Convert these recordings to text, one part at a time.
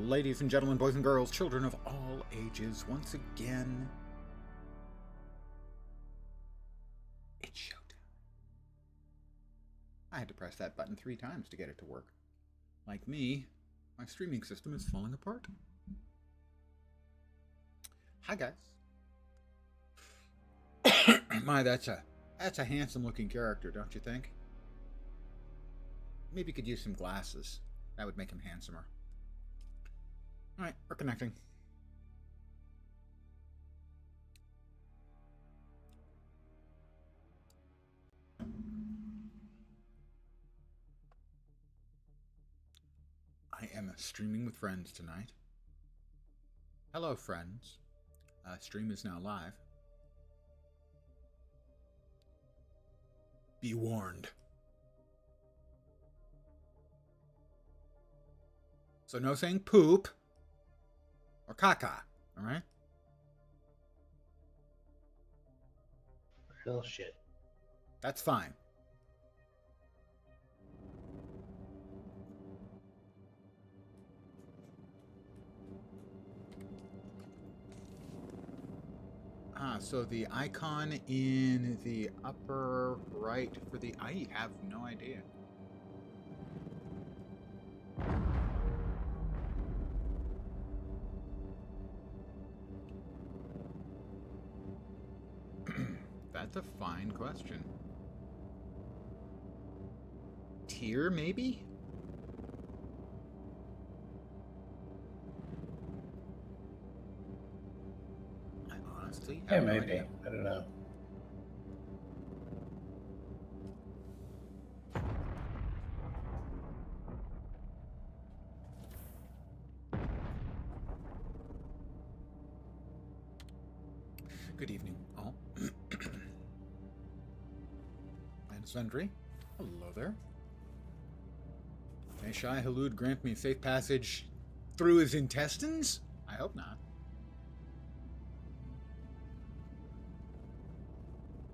Ladies and gentlemen, boys and girls, children of all ages, once again, it's showtime. I had to press that button 3 times to get it to work. Like me, my streaming system is falling apart. Hi, guys. My, that's a handsome-looking character, don't you think? Maybe you could use some glasses. That would make him handsomer. Alright, we're connecting. I am streaming with friends tonight. Hello, friends. Stream is now live. Be warned. So no saying poop or caca, all right? Real shit. That's fine. So the icon in the upper right for the... I have no idea. That's a fine question. Tier, maybe? I honestly have no maybe. idea. I don't know. Good evening, all. And Sundry. Hello there. May Shai Halud grant me safe passage through his intestines? I hope not.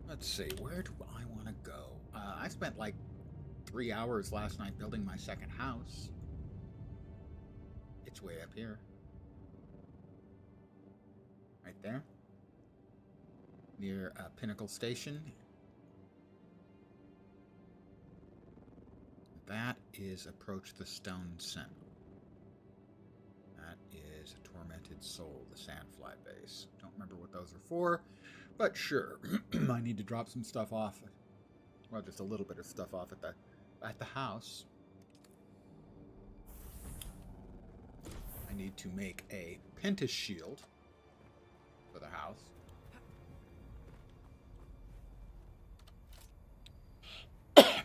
Let's see, where do I want to go? I spent like 3 hours last night building my second house. It's way up here. Right there. Near Pinnacle Station. That is Approach the Stone Sentinel. That is a Tormented Soul, the Sandfly base. Don't remember what those are for, but sure. I need to drop some stuff off. Well, just a little bit of stuff off at the house. I need to make a Pentas shield for the house.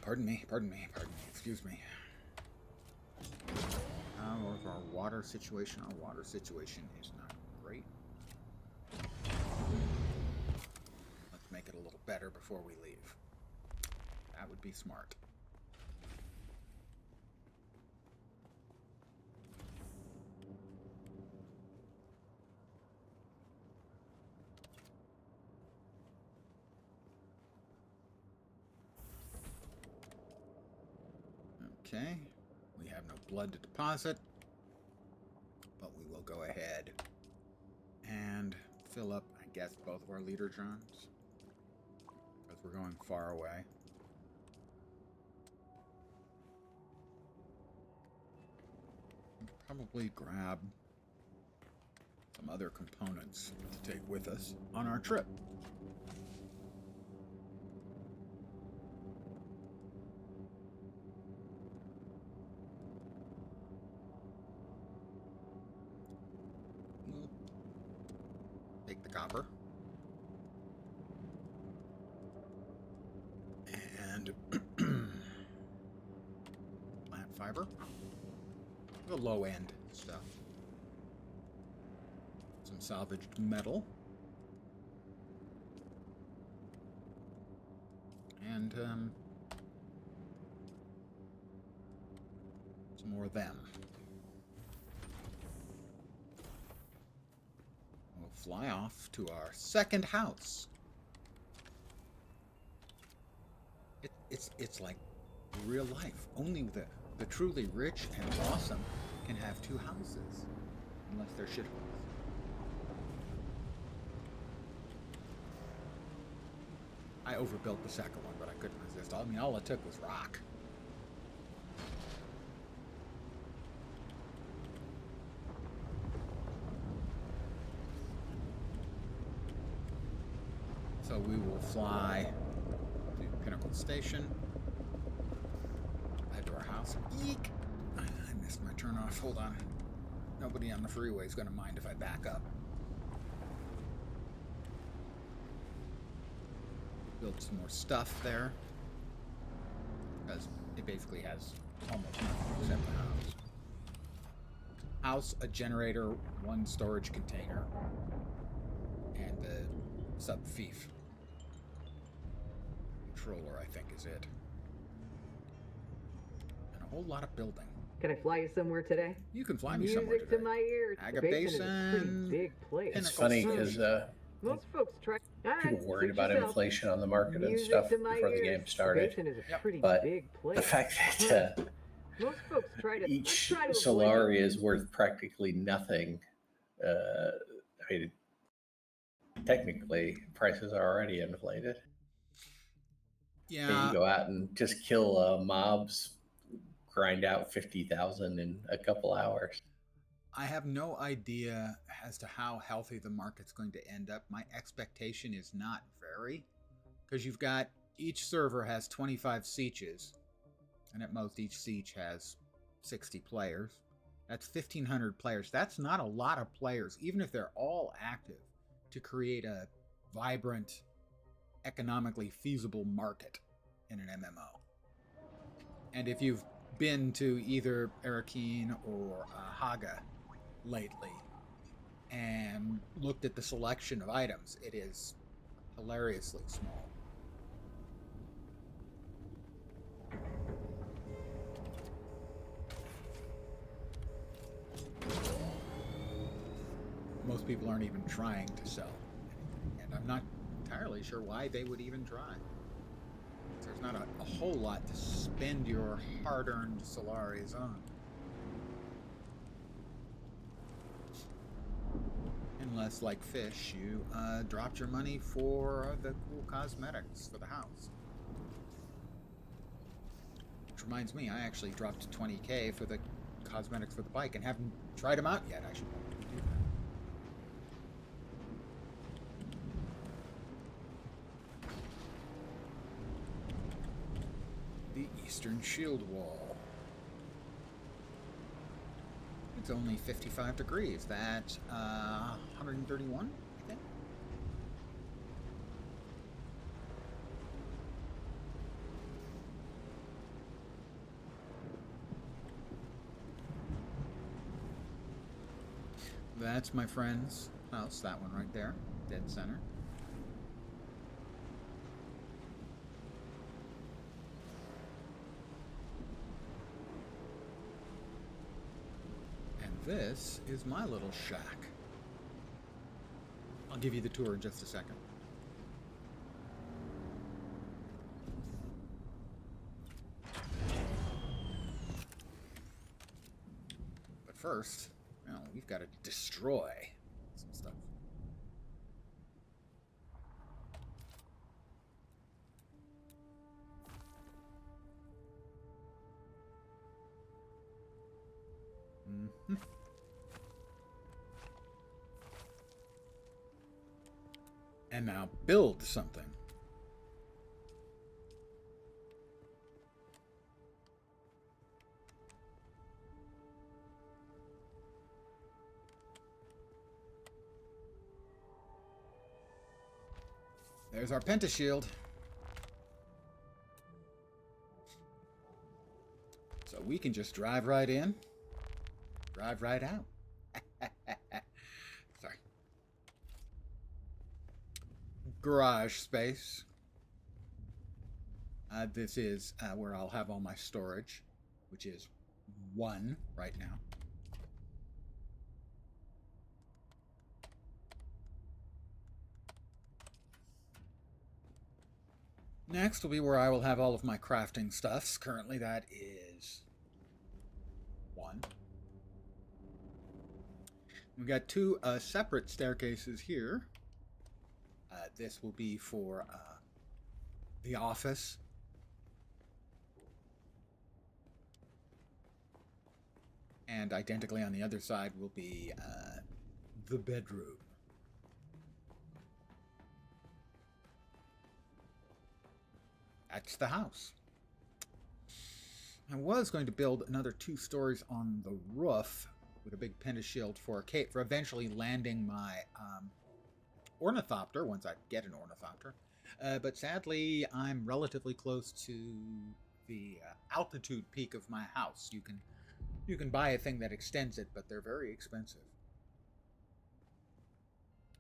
Pardon me, excuse me. How is our water situation? Our water situation is not great. Let's make it a little better before we leave. That would be smart. Okay, we have no blood to deposit, but we will go ahead and fill up, I guess, both of our leader drums, because we're going far away. Probably grab some other components to take with us on our trip. Take the copper. And plant fiber. The low end stuff. Some salvaged metal. And some more of them. We'll fly off to our second house. It's like real life. Only the truly rich and awesome can have two houses. Unless they're shitholes. I overbuilt the second one, but I couldn't resist. I mean, all it took was rock. So we will fly to Pinnacle Station. Head to our house. Eek! I missed my turn off. Hold on. Nobody on the freeway is going to mind if I back up. Build some more stuff there. Because it basically has almost nothing except the house. House, a generator, one storage container, and the sub-fief. Controller, I think, is it. And a whole lot of building. Can I fly you somewhere today? You can fly me somewhere today. Music to my ears. Aga Basin is a Basin. pretty big place. It's funny because Most folks try. people worried about yourself. inflation on the market and Music stuff to my before the ears. game started. Basin is a Yep. pretty But big place. The fact that Most folks try to. each try to avoid Solari it. is worth practically nothing. I mean, technically, prices are already inflated. And Yeah. you go out and just kill mobs, grind out 50,000 in a couple hours. I have no idea as to how healthy the market's going to end up. My expectation is not very, because you've got each server has 25 sieges, and at most each siege has 60 players. That's 1,500 players. That's not a lot of players, even if they're all active, to create a vibrant, economically feasible market in an MMO. And if you've been to either Arakeen or Haga lately and looked at the selection of items, it is hilariously small. Most people aren't even trying to sell anything, and I'm not entirely sure why they would even try. There's not a whole lot to spend your hard-earned Solaris on. Unless, like fish, you dropped your money for the cool cosmetics for the house. Which reminds me, I actually dropped 20k for the cosmetics for the bike and haven't tried them out yet. I should probably do that. The Eastern Shield Wall. It's only 55 degrees. That's 131, I think. That's my friend's house, that one right there, dead center. This is my little shack. I'll give you the tour in just a second. But first, we've got to destroy some stuff. Mm-hmm. And now build something. There's our pentashield. So we can just drive right in, drive right out. Sorry. Garage space. This is where I'll have all my storage, which is 1 right now. Next will be where I will have all of my crafting stuffs. Currently that is 1. We got two separate staircases here. This will be for the office. And identically on the other side will be the bedroom. That's the house. I was going to build another 2 stories on the roof with a big pentashield for eventually landing my ornithopter once I get an ornithopter. But sadly, I'm relatively close to the altitude peak of my house. You can buy a thing that extends it, but they're very expensive.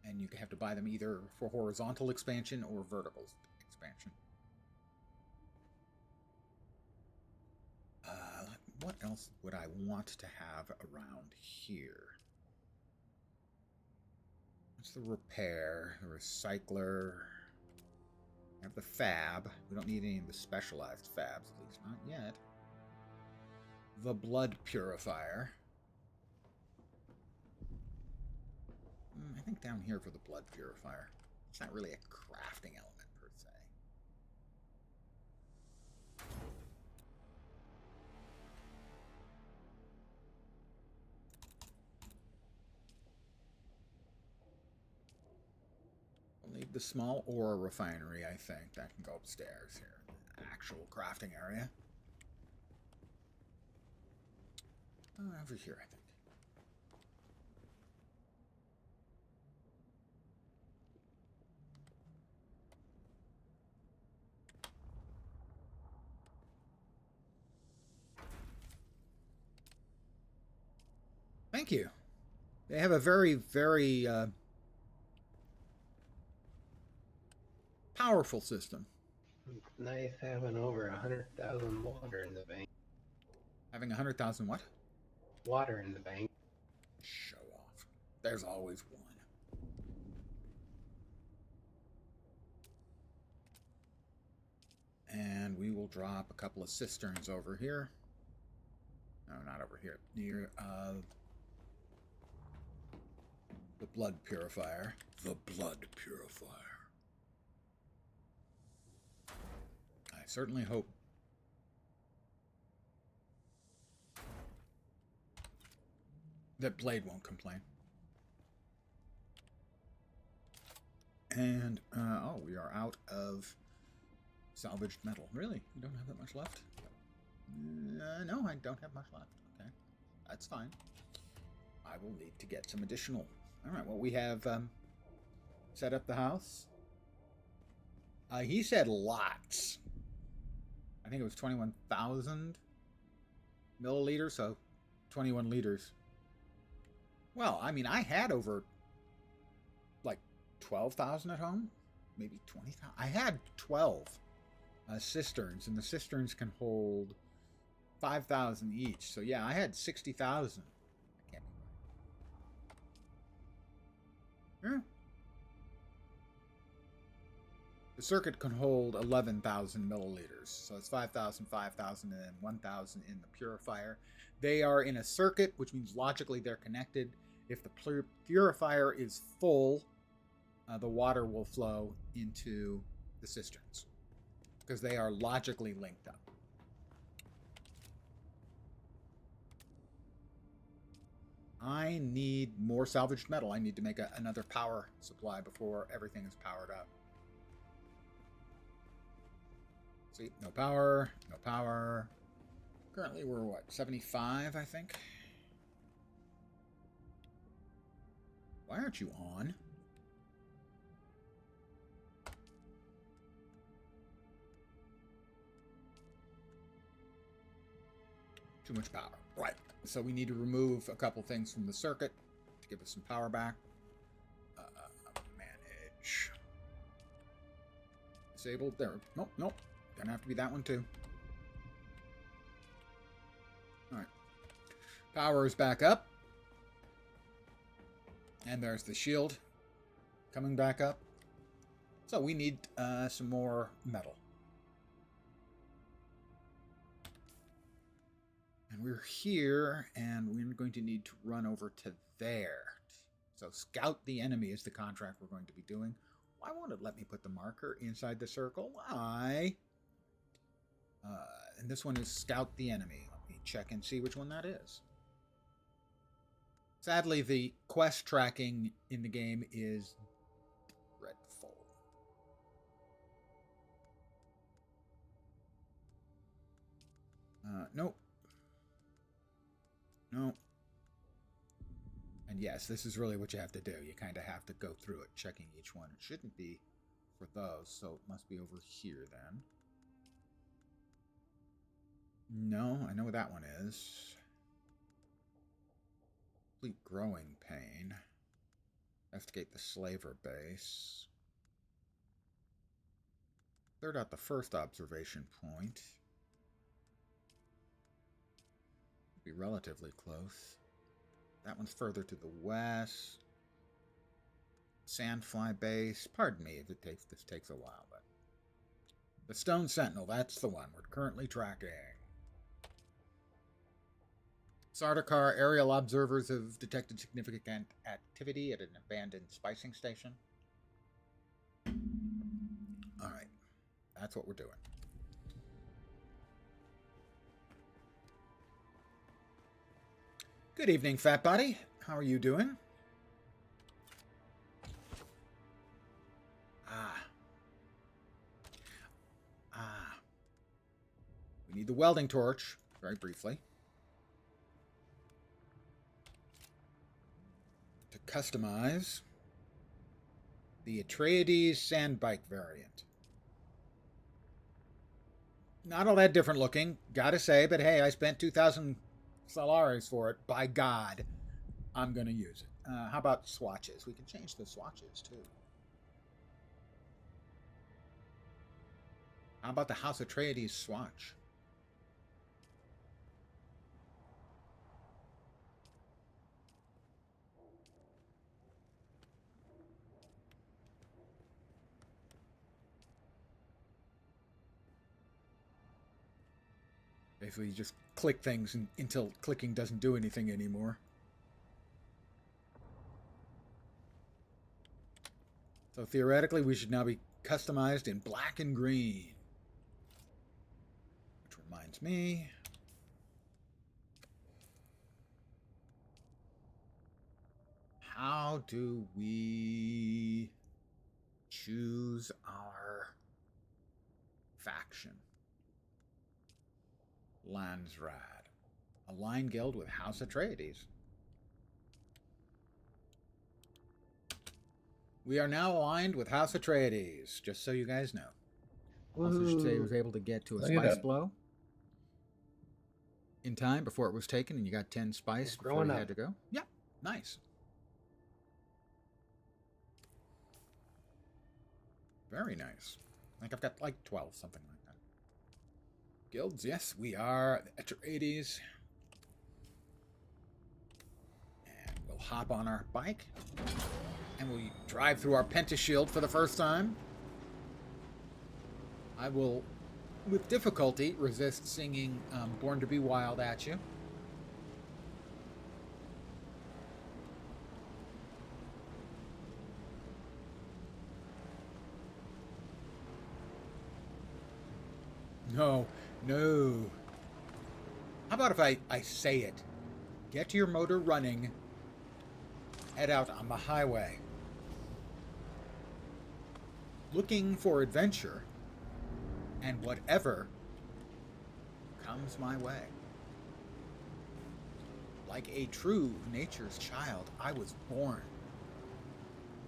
And you have to buy them either for horizontal expansion or vertical expansion. What else would I want to have around here? What's the repair? The recycler. I have the fab. We don't need any of the specialized fabs, at least not yet. The blood purifier. I think down here for the blood purifier. It's not really a crafting element per se. We'll need the small ore refinery, I think. That can go upstairs here. The actual crafting area. Over here, I think. Thank you. They have a very, very powerful system. Nice having over 100,000 water in the bank. Having 100,000 what? Water in the bank. Show off. There's always one. And we will drop a couple of cisterns over here. No, not over here. Near the blood purifier. The blood purifier. I certainly hope that Blade won't complain. And, oh, we are out of salvaged metal. Really? You don't have that much left? No, I don't have much left. Okay. That's fine. I will need to get some additional. All right, well, we have set up the house. He said lots. I think it was 21,000 milliliters, so 21 liters. Well, I mean, I had over like 12,000 at home, maybe 20,000. I had 12 cisterns, and the cisterns can hold 5,000 each. So yeah, I had 60,000. I can't be right. Yeah. The circuit can hold 11,000 milliliters. So it's 5,000, 5,000, and then 1,000 in the purifier. They are in a circuit, which means logically they're connected. If the purifier is full, the water will flow into the cisterns because they are logically linked up. I need more salvaged metal. I need to make another power supply before everything is powered up. See, no power, no power. Currently we're what, 75, I think? Why aren't you on? Too much power. Right. So we need to remove a couple things from the circuit to give us some power back. Manage. Disabled. There. Nope, nope. Gonna have to be that one too. Alright. Power is back up. And there's the shield coming back up. So we need some more metal. And we're here, and we're going to need to run over to there So scout the enemy is the contract we're going to be doing. Why won't it let me put the marker inside the circle? Why? And this one is scout the enemy. Let me check and see which one that is. Sadly, the quest tracking in the game is dreadful. Nope. No. And yes, this is really what you have to do. You kind of have to go through it, checking each one. It shouldn't be for those, so it must be over here then. No, I know what that one is. Complete growing pain. Investigate the slaver base. Cleared out the first observation point. Be relatively close. That one's further to the west. Sandfly base. Pardon me if this takes a while, but the Stone Sentinel, that's the one we're currently tracking. Sardaukar aerial observers have detected significant activity at an abandoned spicing station. All right, that's what we're doing. Good evening, Fat Body. How are you doing? We need the welding torch, very briefly, to customize the Atreides Sandbike variant. Not all that different looking, gotta say, but hey, I spent 2,000 Solaris for it. By God, I'm gonna use it. How about swatches? We can change the swatches, too. How about the House Atreides swatch? Basically, you just click things until clicking doesn't do anything anymore. So theoretically, we should now be customized in black and green. Which reminds me, how do we choose our faction? Landsrad. Align guild with House Atreides. We are now aligned with House Atreides, just so you guys know. Also, should say he was able to get to a spice blow in time before it was taken, and you got 10 spice before you had to go. Yeah, nice. Very nice. Like I've got like 12, something like that. Guilds, yes, we are the Atreides. And we'll hop on our bike. And we'll drive through our pentashield for the first time. I will, with difficulty, resist singing Born to be Wild at you. No, no. How about if I say it? Get your motor running. Head out on the highway. Looking for adventure. And whatever comes my way. Like a true nature's child, I was born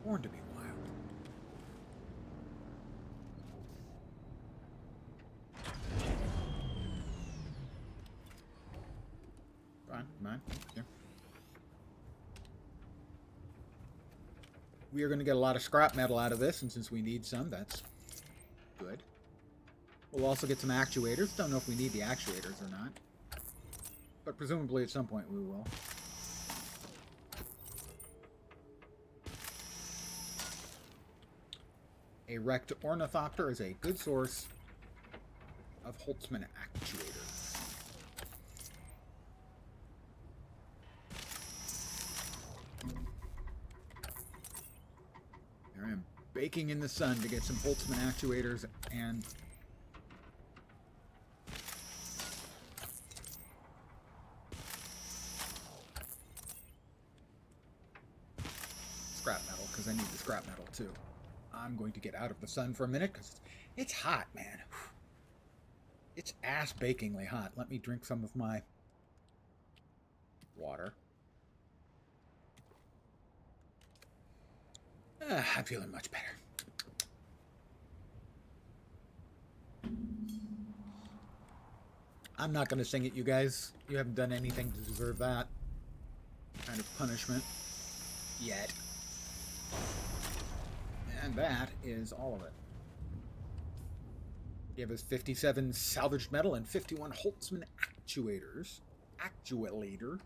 to be wild. Come on. Here. We are going to get a lot of scrap metal out of this, and since we need some, that's good. We'll also get some actuators. Don't know if we need the actuators or not, but presumably at some point we will. A wrecked ornithopter is a good source of Holtzman actuators. baking in the sun to get some Holtzman actuators and scrap metal, because I need the scrap metal too. I'm going to get out of the sun for a minute because it's hot, man. It's ass-bakingly hot. Let me drink some of my water. I'm feeling much better. I'm not going to sing it, you guys. You haven't done anything to deserve that kind of punishment yet. And that is all of it. Give us 57 salvaged metal and 51 Holtzman actuators. Actuator.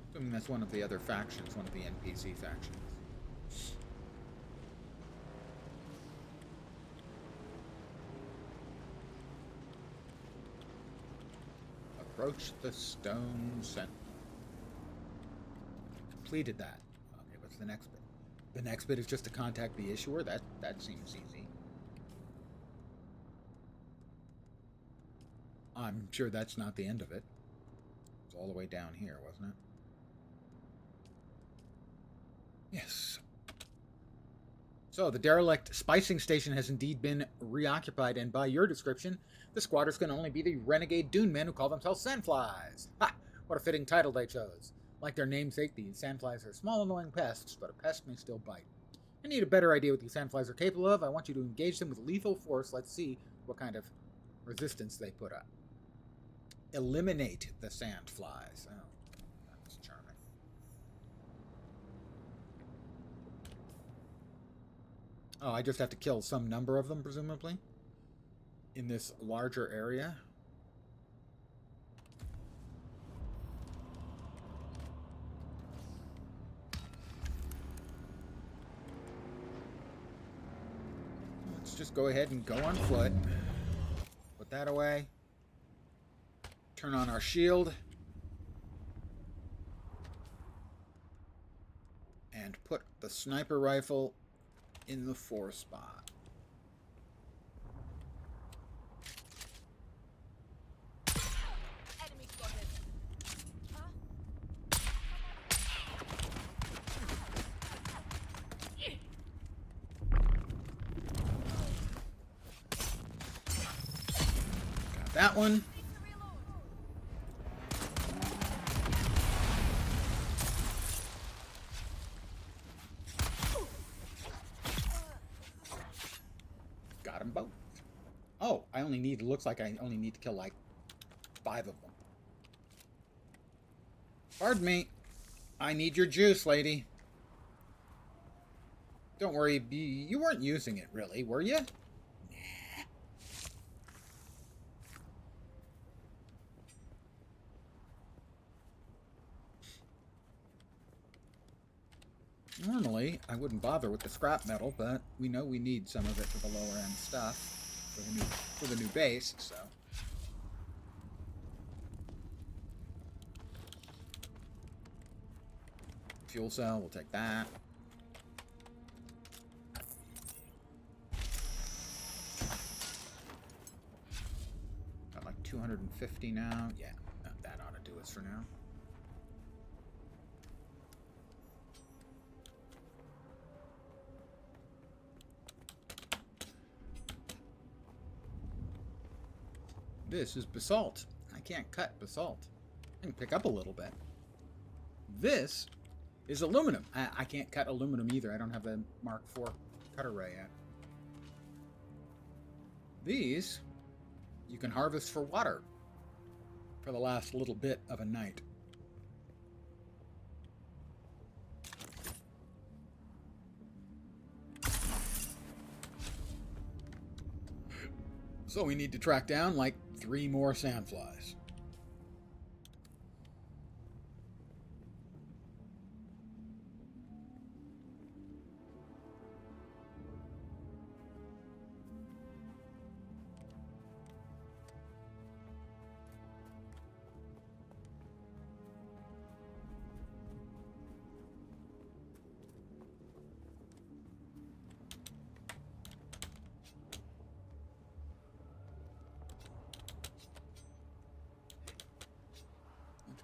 Assuming that's one of the other factions, one of the NPC factions. Approach the stone sentinel. Completed that. Okay, what's the next bit? The next bit is just to contact the issuer. That seems easy. I'm sure that's not the end of it. It's all the way down here, wasn't it? Yes. So, the derelict spicing station has indeed been reoccupied, and by your description, the squatters can only be the renegade Dune men who call themselves sandflies. Ha! What a fitting title they chose. Like their namesake, these sandflies are small, annoying pests, but a pest may still bite. I need a better idea what these sandflies are capable of. I want you to engage them with lethal force. Let's see what kind of resistance they put up. Eliminate the sandflies. Oh, that's charming. Oh, I just have to kill some number of them, presumably, in this larger area. Let's just go ahead and go on foot. Put that away. Turn on our shield. And put the sniper rifle in the 4 spot. Enemy spotted. Huh? Got that one. Got them both. Oh, I only need, looks like I only need to kill like 5 of them. Pardon me. I need your juice, lady. Don't worry, you weren't using it really, were you? Normally, I wouldn't bother with the scrap metal, but we know we need some of it for the lower end stuff, for the new base, so. Fuel cell, we'll take that. Got like 250 now. Yeah, that ought to do us for now. This is basalt. I can't cut basalt. I can pick up a little bit. This is aluminum. I can't cut aluminum either. I don't have the Mark IV cutter ray yet. These you can harvest for water for the last little bit of a night. So we need to track down like 3 more sandflies.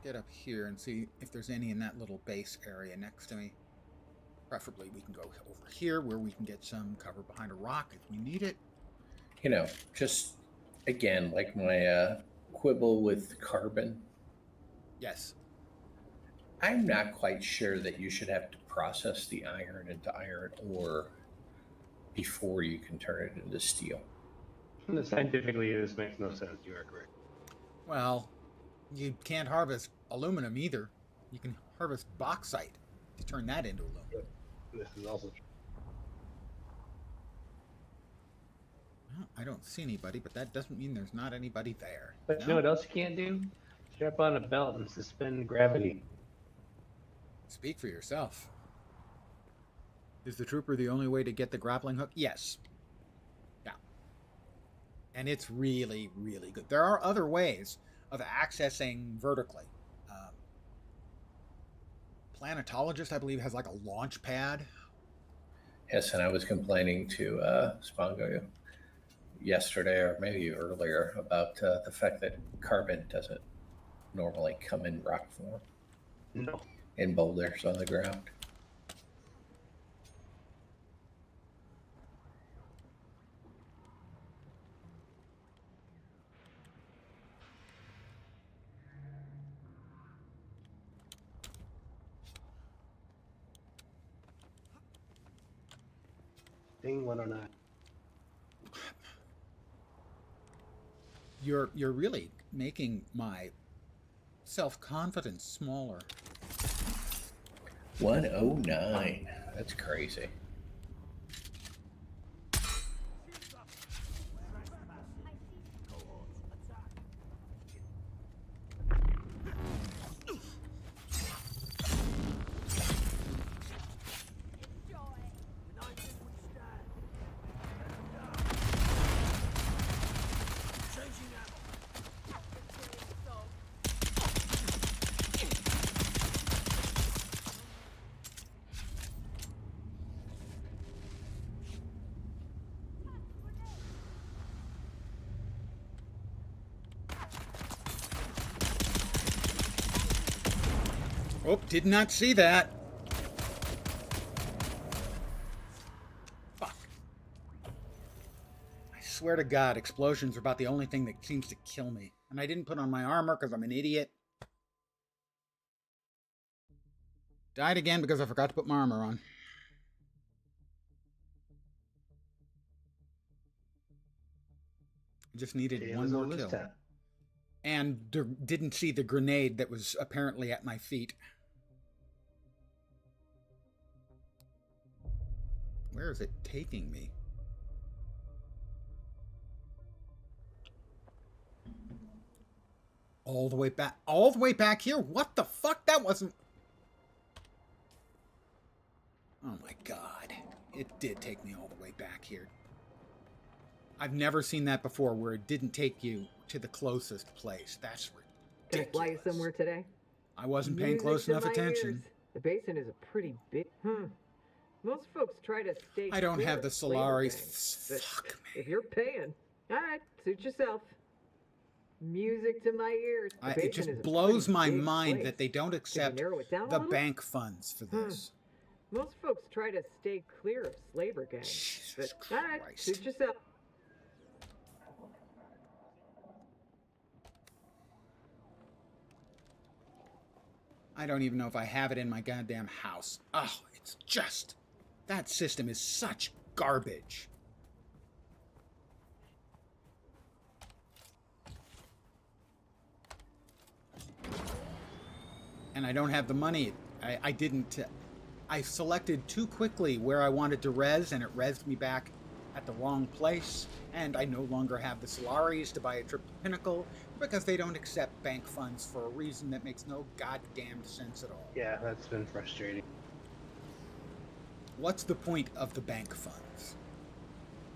get up here and see if there's any in that little base area next to me. Preferably we can go over here where we can get some cover behind a rock if we need it. You know, just again, like my quibble with carbon. Yes. I'm not quite sure that you should have to process the iron into iron ore before you can turn it into steel. Scientifically, this makes no sense. You are correct. Well, you can't harvest aluminum either. You can harvest bauxite to turn that into aluminum. This is also true. Well, I don't see anybody, but that doesn't mean there's not anybody there. But you know what else you can't do? Strap on a belt and suspend gravity. Speak for yourself. Is the trooper the only way to get the grappling hook? Yes. Yeah. And it's really, really good. There are other ways of accessing vertically. Planetologist, I believe, has like a launch pad. Yes, and I was complaining to Spongo yesterday or maybe earlier about the fact that carbon doesn't normally come in rock form. No. In boulders on the ground. Thing 109. You're really making my self-confidence smaller. 109. That's crazy. Oh, did not see that. Fuck. I swear to God, explosions are about the only thing that seems to kill me. And I didn't put on my armor because I'm an idiot. Died again because I forgot to put my armor on. I just needed one more kill. And didn't see the grenade that was apparently at my feet. Where is it taking me? All the way back. All the way back here? What the fuck? That wasn't... Oh my God. It did take me all the way back here. I've never seen that before where it didn't take you to the closest place. That's ridiculous. Can I fly you somewhere today? I wasn't paying Music close to enough my attention. ears. The basin is a pretty big... Most folks try to stay... I don't clear have the of flavor Solaris. gangs, but Fuck me. if you're paying, all right, suit yourself. Music to my ears. The It basin just is a blows pretty my big mind place. that they don't accept narrow it down a the little? bank funds for this. Most folks try to stay clear of slaver gangs, Jesus but all right, Christ. suit yourself. I don't even know if I have it in my goddamn house. Oh, it's just... That system is such garbage. And I don't have the money. I didn't... I selected too quickly where I wanted to res, and it resed me back at the wrong place. And I no longer have the Solaris to buy a triple pinnacle because they don't accept bank funds for a reason that makes no goddamn sense at all. Yeah, that's been frustrating. What's the point of the bank funds?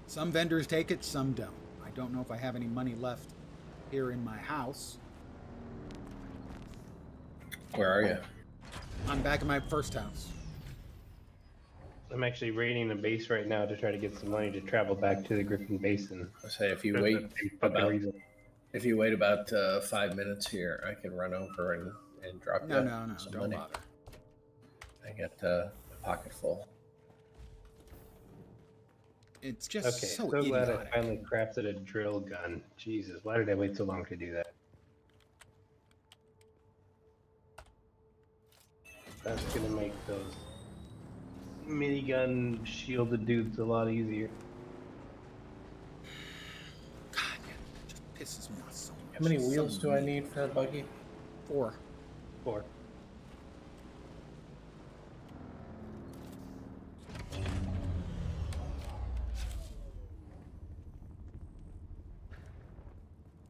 Some vendors take it, some don't. I don't know if I have any money left here in my house. Where are you? I'm back in my first house. I'm actually raiding the base right now to try to get some money to travel back to the Griffin Basin. I say if you wait about 5 minutes here, I can run over and drop No, you no, some don't money. bother. I got a pocket full. It's just Okay, so so glad I idiotic. finally crafted a drill gun. Jesus, why did I wait so long to do that? That's gonna make those minigun shielded dudes a lot easier. God, it just pisses me off so much. How many It's so wheels do I mean. need for a buggy? 4. 4.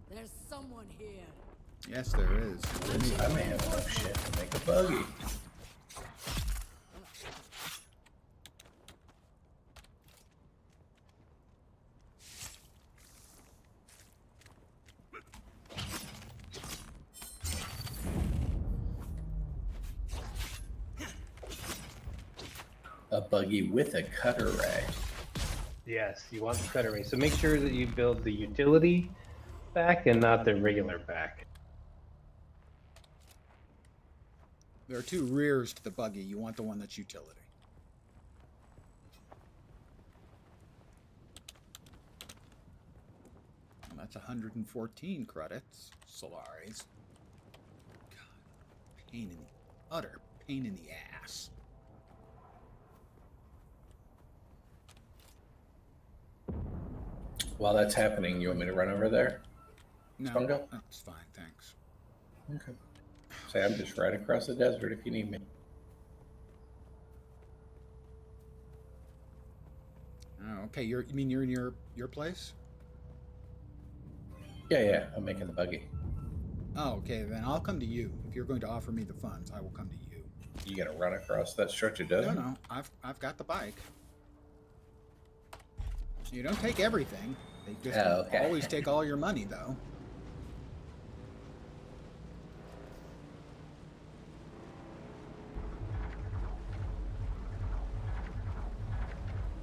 There's someone here. Yes, there is. I may have enough shit to make a buggy. A buggy with a cutter ray. Yes, you want the cutter ray. So make sure that you build the utility back and not the regular back. There are 2 rears to the buggy. You want the one that's utility. Well, that's 114 credits. Solaris. God, utter pain in the ass. While that's happening, you want me to run over there? No, Spungo? that's fine, thanks. Okay. Say I'm just right across the desert if you need me. Oh, okay. You mean you're in your place? Yeah, I'm making the buggy. Oh, okay. Then I'll come to you. If you're going to offer me the funds, I will come to you. You gonna run across that stretch of desert? No, I've got the bike. You don't take everything. They just Oh, okay. always take all your money, though.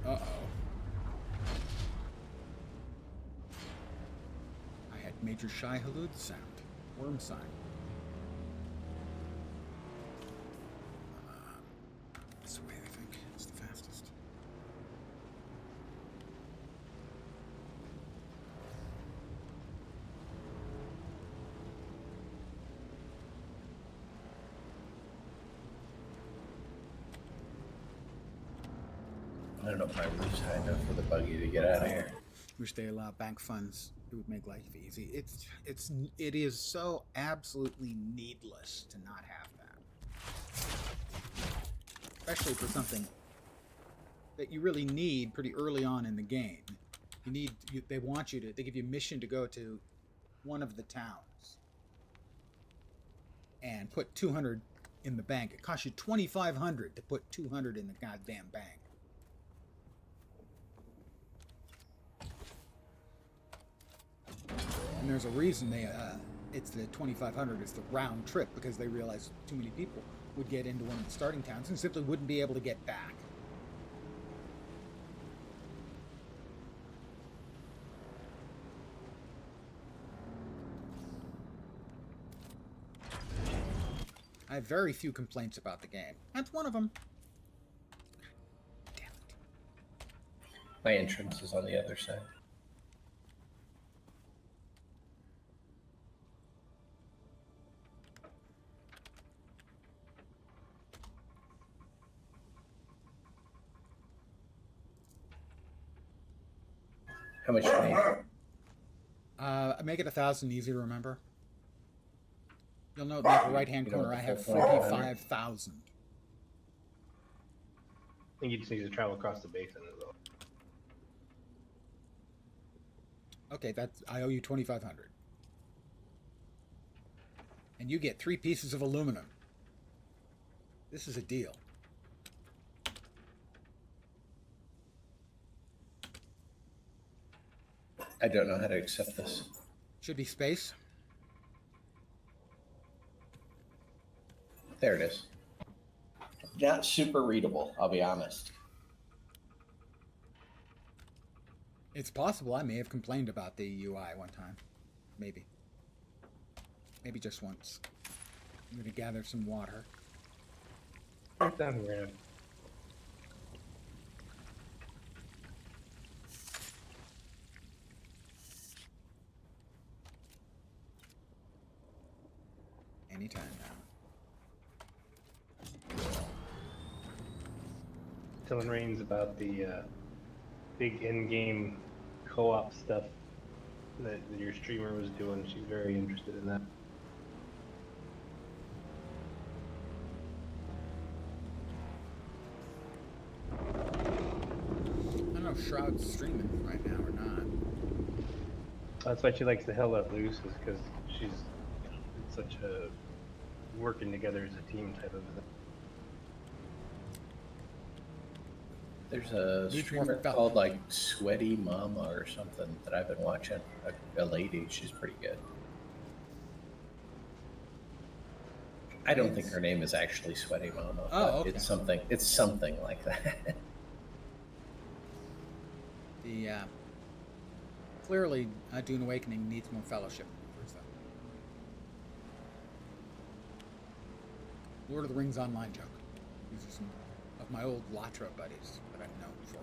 Uh-oh. I had Major Shai Halud sound. Worm sign. This way, I think. It's the fastest. I don't know if my roof's high enough for the buggy to get out of here. Wish they allow bank funds. It would make life easy. It is so absolutely needless to not have that, especially for something that you really need pretty early on in the game. They want you to. They give you a mission to go to one of the towns and put 200 in the bank. It costs you 2,500 to put 200 in the goddamn bank. And there's a reason it's the 2,500 is the round trip, because they realized too many people would get into one of the starting towns and simply wouldn't be able to get back. I have very few complaints about the game. That's one of them. Damn it. My entrance is on the other side. How much do you need? Make it 1,000 easy to remember. You'll note in the upper right-hand You know corner what I the have full point is? 45,000. I think you just need to travel across the basin as well. Okay, I owe you 2,500. And you get 3 pieces of aluminum. This is a deal. I don't know how to accept this. Should be space. There it is. Not super readable, I'll be honest. It's possible I may have complained about the UI one time. Maybe. Maybe just once. I'm gonna gather some water. Right down the ground. Anytime now. Telling Rains about the big in-game co-op stuff that your streamer was doing. She's very interested in that. I don't know if Shroud's streaming right now or not. That's why she likes to Hell Let Loose, is because she's it's such a working together as a team type of thing. There's a Need more streamer fel- called like Sweaty Mama or something that I've been watching. A lady, she's pretty good. I don't think her name is actually Sweaty Mama, Oh, but okay. it's something like that. The clearly Dune Awakening needs more fellowship members, though. Lord of the Rings Online joke. These are some of my old Latra buddies that I've known for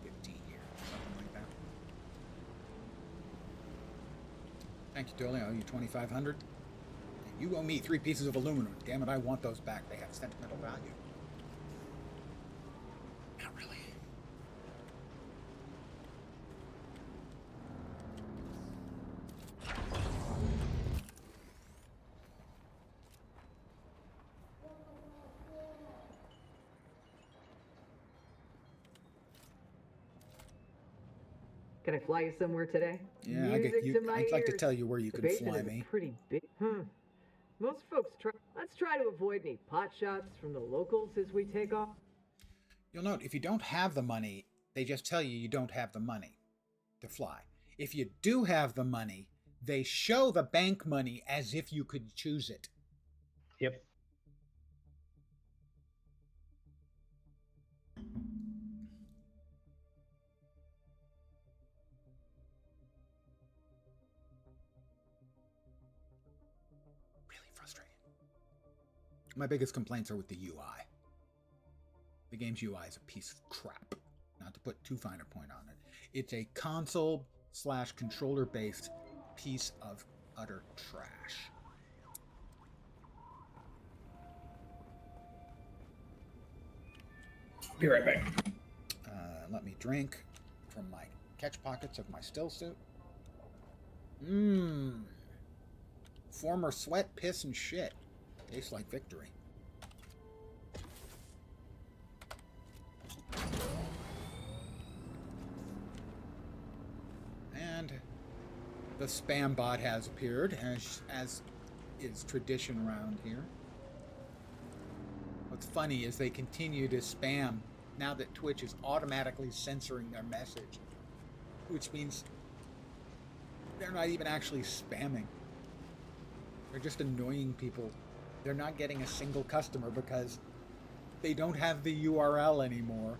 15 years, something like that. Thank you, Dolly. I owe you 2,500. You owe me 3 pieces of aluminum. Damn it, I want those back. They have sentimental value. Not really. Can I fly you somewhere today? Yeah, Music to my I'd like to ears. tell you where you The can basin fly is me. pretty big. Most folks try. Let's try to avoid any pot shots from the locals as we take off. You'll note, if you don't have the money, they just tell you don't have the money to fly. If you do have the money, they show the bank money as if you could choose it. Yep. Really frustrating. My biggest complaints are with the UI. The game's UI is a piece of crap. Not to put too fine a point on it. It's a console/controller based piece of utter trash. Be right back. Let me drink from my catch pockets of my still suit. Mmm. Former sweat, piss, and shit. Tastes like victory. And the spam bot has appeared, as is tradition around here. What's funny is they continue to spam now that Twitch is automatically censoring their message, which means they're not even actually spamming. They're just annoying people. They're not getting a single customer because they don't have the URL anymore.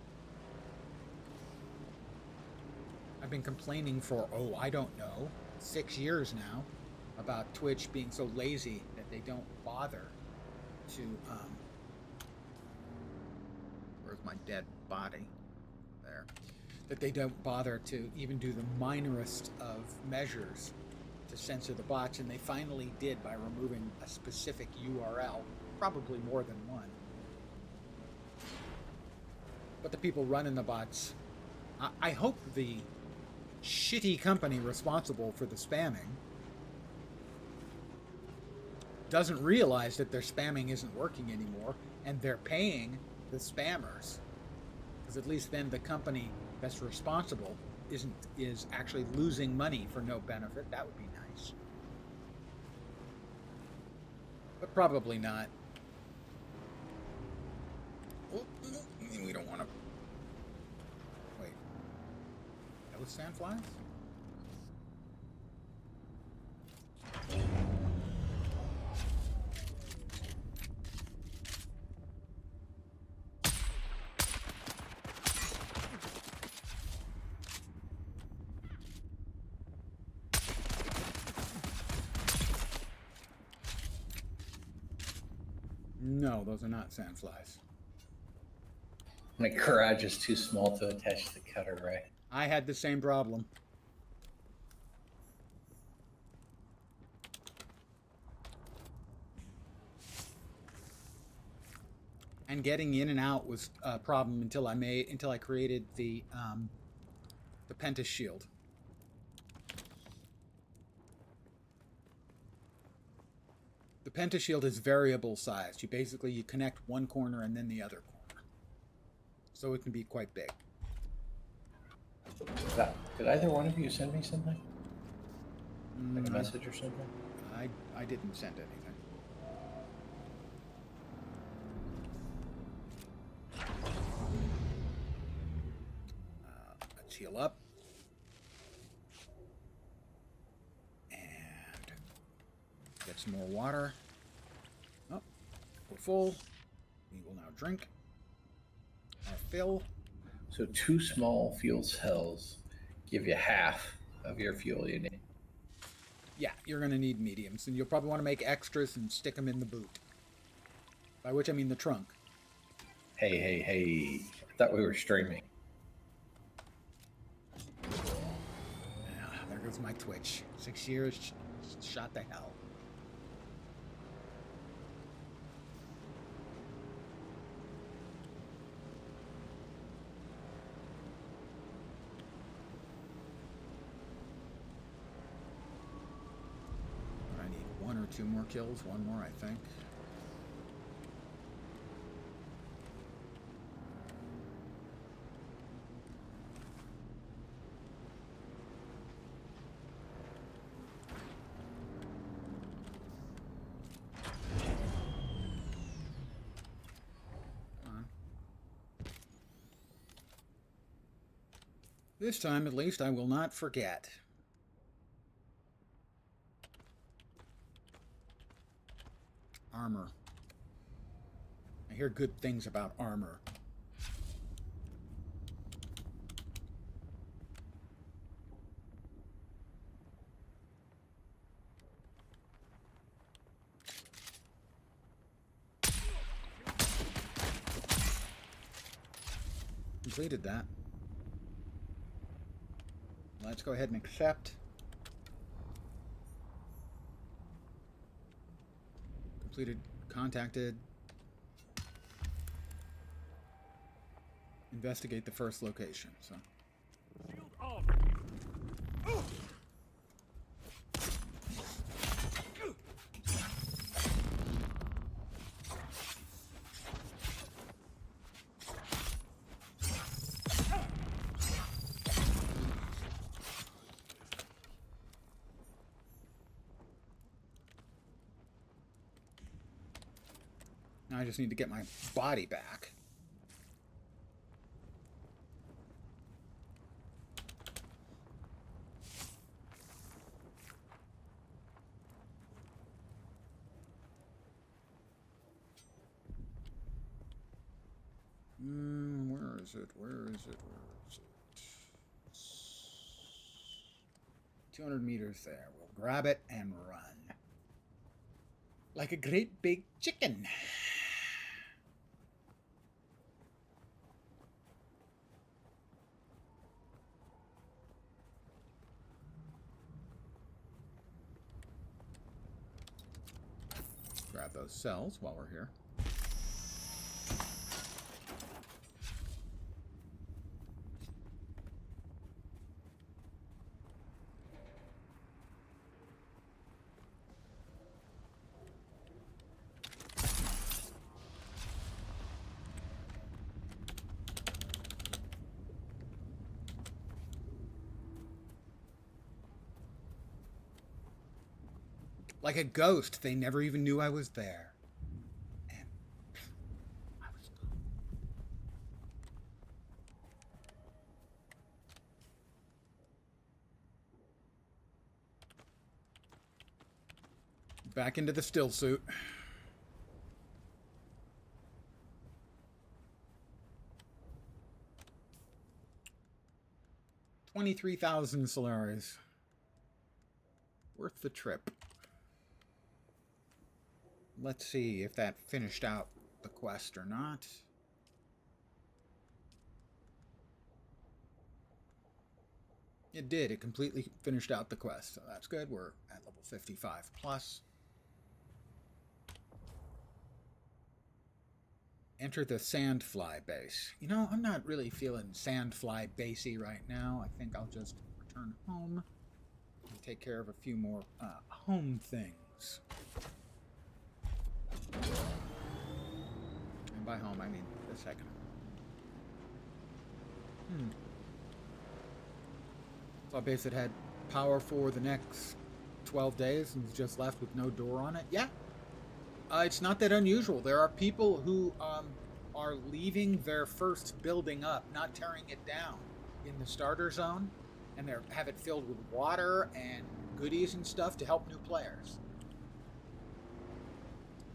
I've been complaining for, I don't know, 6 years now about Twitch being so lazy that they don't bother to, where's my dead body? There. That they don't bother to even do the minorest of measures to censor the bots, and they finally did by removing a specific URL, probably more than one. But the people running the bots, I hope the shitty company responsible for the spamming doesn't realize that their spamming isn't working anymore, and they're paying the spammers, because at least then the company that's responsible is actually losing money for no benefit. That would be nice, but probably not. We don't want to wait. That was sandflies? No, those are not sandflies. My garage is too small to attach the cutter, right? I had the same problem. And getting in and out was a problem until I created the Penta shield. The Penta shield is variable sized. You connect one corner and then the other corner, so it can be quite big. Did either one of you send me something? Like a Mm, message or something? I didn't send anything. Let's heal up. And get some more water. Oh, we're full. We will now drink our fill. So 2 small fuel cells give you half of your fuel you need. Yeah, you're going to need mediums, and you'll probably want to make extras and stick them in the boot. By which I mean the trunk. Hey. I thought we were streaming. There goes my Twitch. 6 years, shot to hell. I need 1 or 2 more kills. 1 more, I think. This time, at least, I will not forget. Armor. I hear good things about armor. Completed that. Let's go ahead and accept. Completed, contacted. Investigate the first location. So. Shield on. Now I just need to get my body back. Where is it? Where is it? Where is it? 200 meters there. We'll grab it and run. Like a great big chicken. Grab those cells while we're here. Like a ghost, they never even knew I was there. And I was gone. Back into the still suit. $23,000 Solaris. Worth the trip. let's see if that finished out the quest or not. It did. It completely finished out the quest, so that's good. We're at level 55 plus. Enter the Sandfly base. You know, I'm not really feeling Sandfly basey right now. I think I'll just return home and take care of a few more home things. And by home, I mean the second home. So a base that had power for the next 12 days and is just left with no door on it. Yeah. It's not that unusual. There are people who are leaving their first building up, not tearing it down in the starter zone, and they have it filled with water and goodies and stuff to help new players.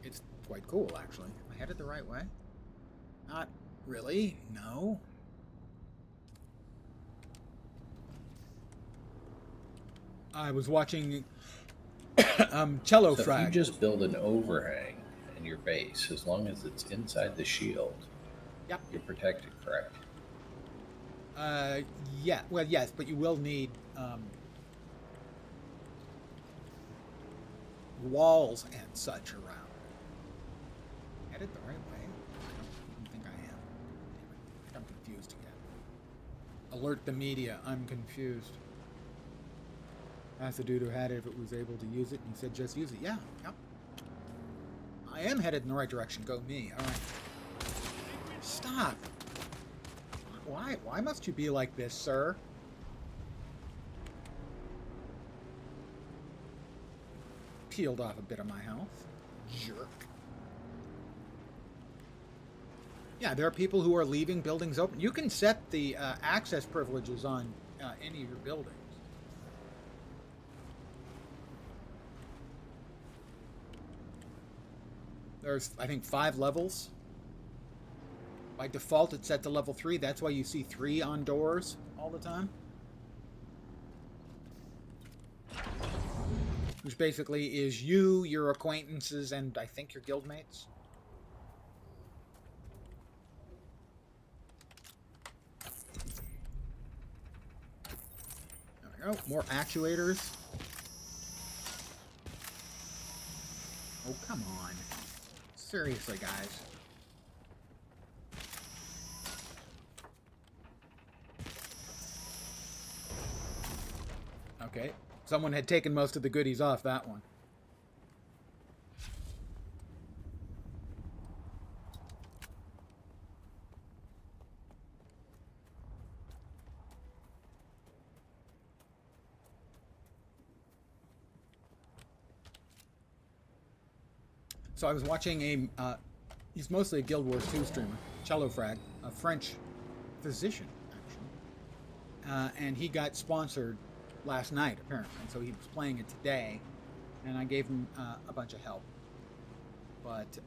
It's quite cool, actually. Am I headed the right way? Not really. No. I was watching Cello So Frag. if you just build an overhang in your base, as long as it's inside the shield, Yep. you're protected, correct? Yeah. Well, yes, but you will need walls and such around. Headed the right way? I don't think I am. Damn it. I'm confused again. Alert the media. I'm confused. Asked the dude who had it if it was able to use it, and he said just use it. Yeah. Yep. I am headed in the right direction. Go me. All right. Stop. Why? Why must you be like this, sir? Peeled off a bit of my health. Jerk. Yeah, there are people who are leaving buildings open. You can set the access privileges on any of your buildings. There's, I think, 5 levels. By default, it's set to level 3. That's why you see 3 on doors all the time. Which basically is you, your acquaintances, and I think your guildmates. There we go. More actuators. Oh, come on. Seriously, guys. Okay. Someone had taken most of the goodies off that one. So I was watching he's mostly a Guild Wars 2 streamer, Cello Frag, a French physician, actually. And he got sponsored last night, apparently. So he was playing it today, and I gave him a bunch of help. But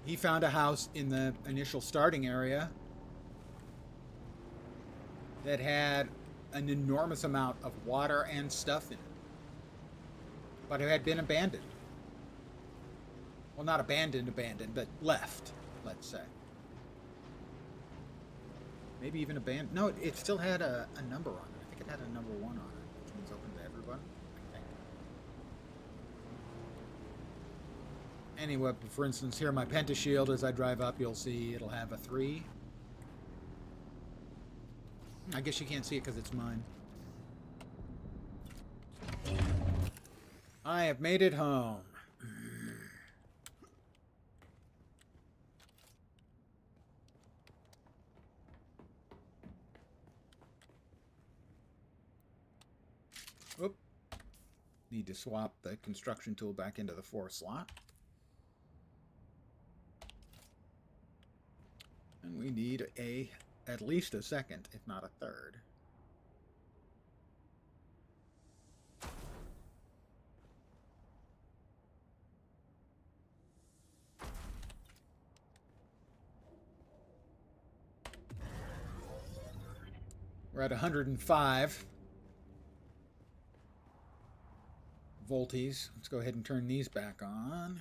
he found a house in the initial starting area that had an enormous amount of water and stuff in it. But it had been abandoned. Well, not abandoned, but left, let's say. Maybe even abandoned. No, it still had a number on it. I think it had a number 1 on it, which means open to everyone, I think. Anyway, for instance, here my Pentashield, as I drive up, you'll see it'll have a 3. I guess you can't see it because it's mine. I have made it home. Oop. Need to swap the construction tool back into the 4 slot. And we need at least a second, if not a third. We're at 105. volties. Let's go ahead and turn these back on.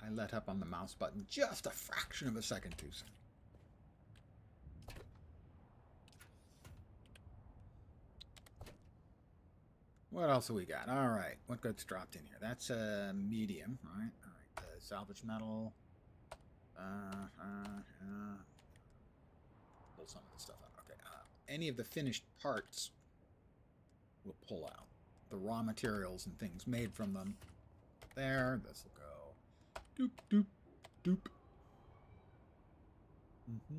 I let up on the mouse button just a fraction of a second too soon. What else have we got? All right, what good's dropped in here? That's a medium, right? All right, salvage metal. Pull some of the stuff out. Okay. Any of the finished parts we'll pull out. The raw materials and things made from them. There. This will go. Doop, doop, doop. Mm-hmm.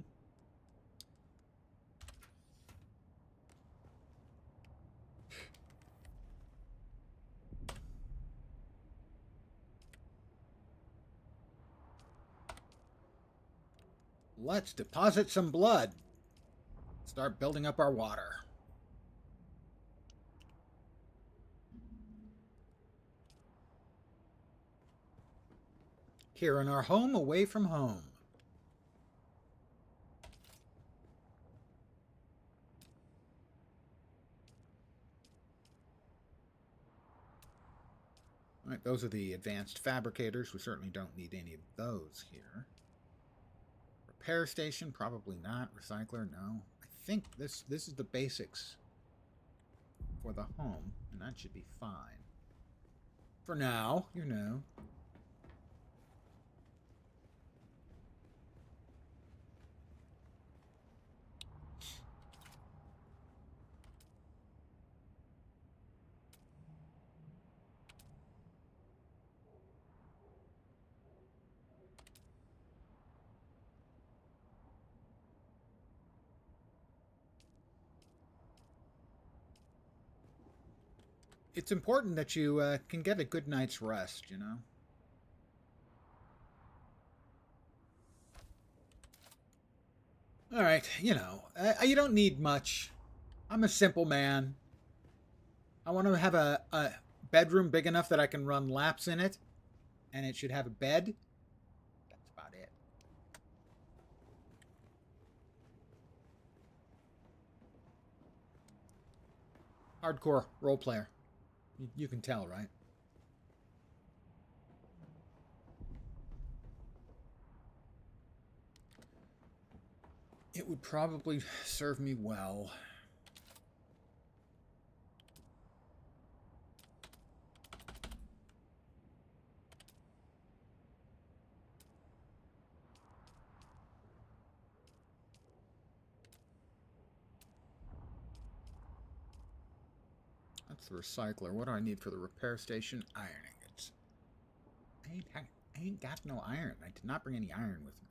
Let's deposit some blood. Start building up our water. Here in our home, away from home. All right, those are the advanced fabricators. We certainly don't need any of those here. Repair station, probably not. Recycler, no. I think this is the basics for the home, and that should be fine. For now, you know. It's important that you can get a good night's rest, you know? All right, you know, you don't need much. I'm a simple man. I want to have a bedroom big enough that I can run laps in it, and it should have a bed. That's about it. Hardcore role player. You can tell, right? It would probably serve me well. That's the recycler. What do I need for the repair station? Iron ingots. I ain't got no iron. I did not bring any iron with me.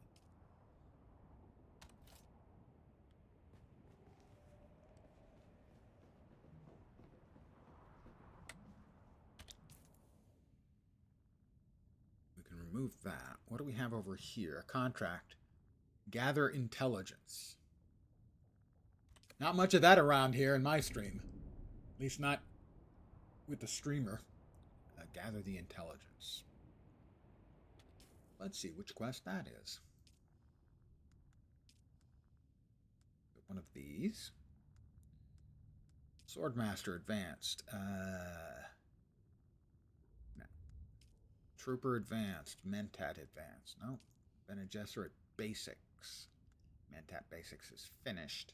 We can remove that. What do we have over here? A contract. Gather intelligence. Not much of that around here in my stream. At least not with the streamer. Gather the intelligence. Let's see which quest that is. One of these. Swordmaster Advanced. No. Trooper Advanced. Mentat Advanced. No. Bene Gesserit Basics. Mentat Basics is finished.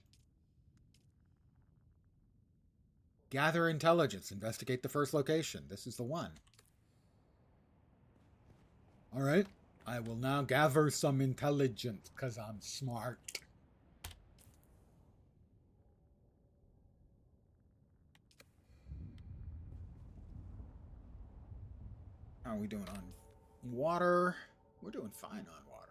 Gather intelligence. Investigate the first location. This is the one. All right. I will now gather some intelligence because I'm smart. How are we doing on water? We're doing fine on water.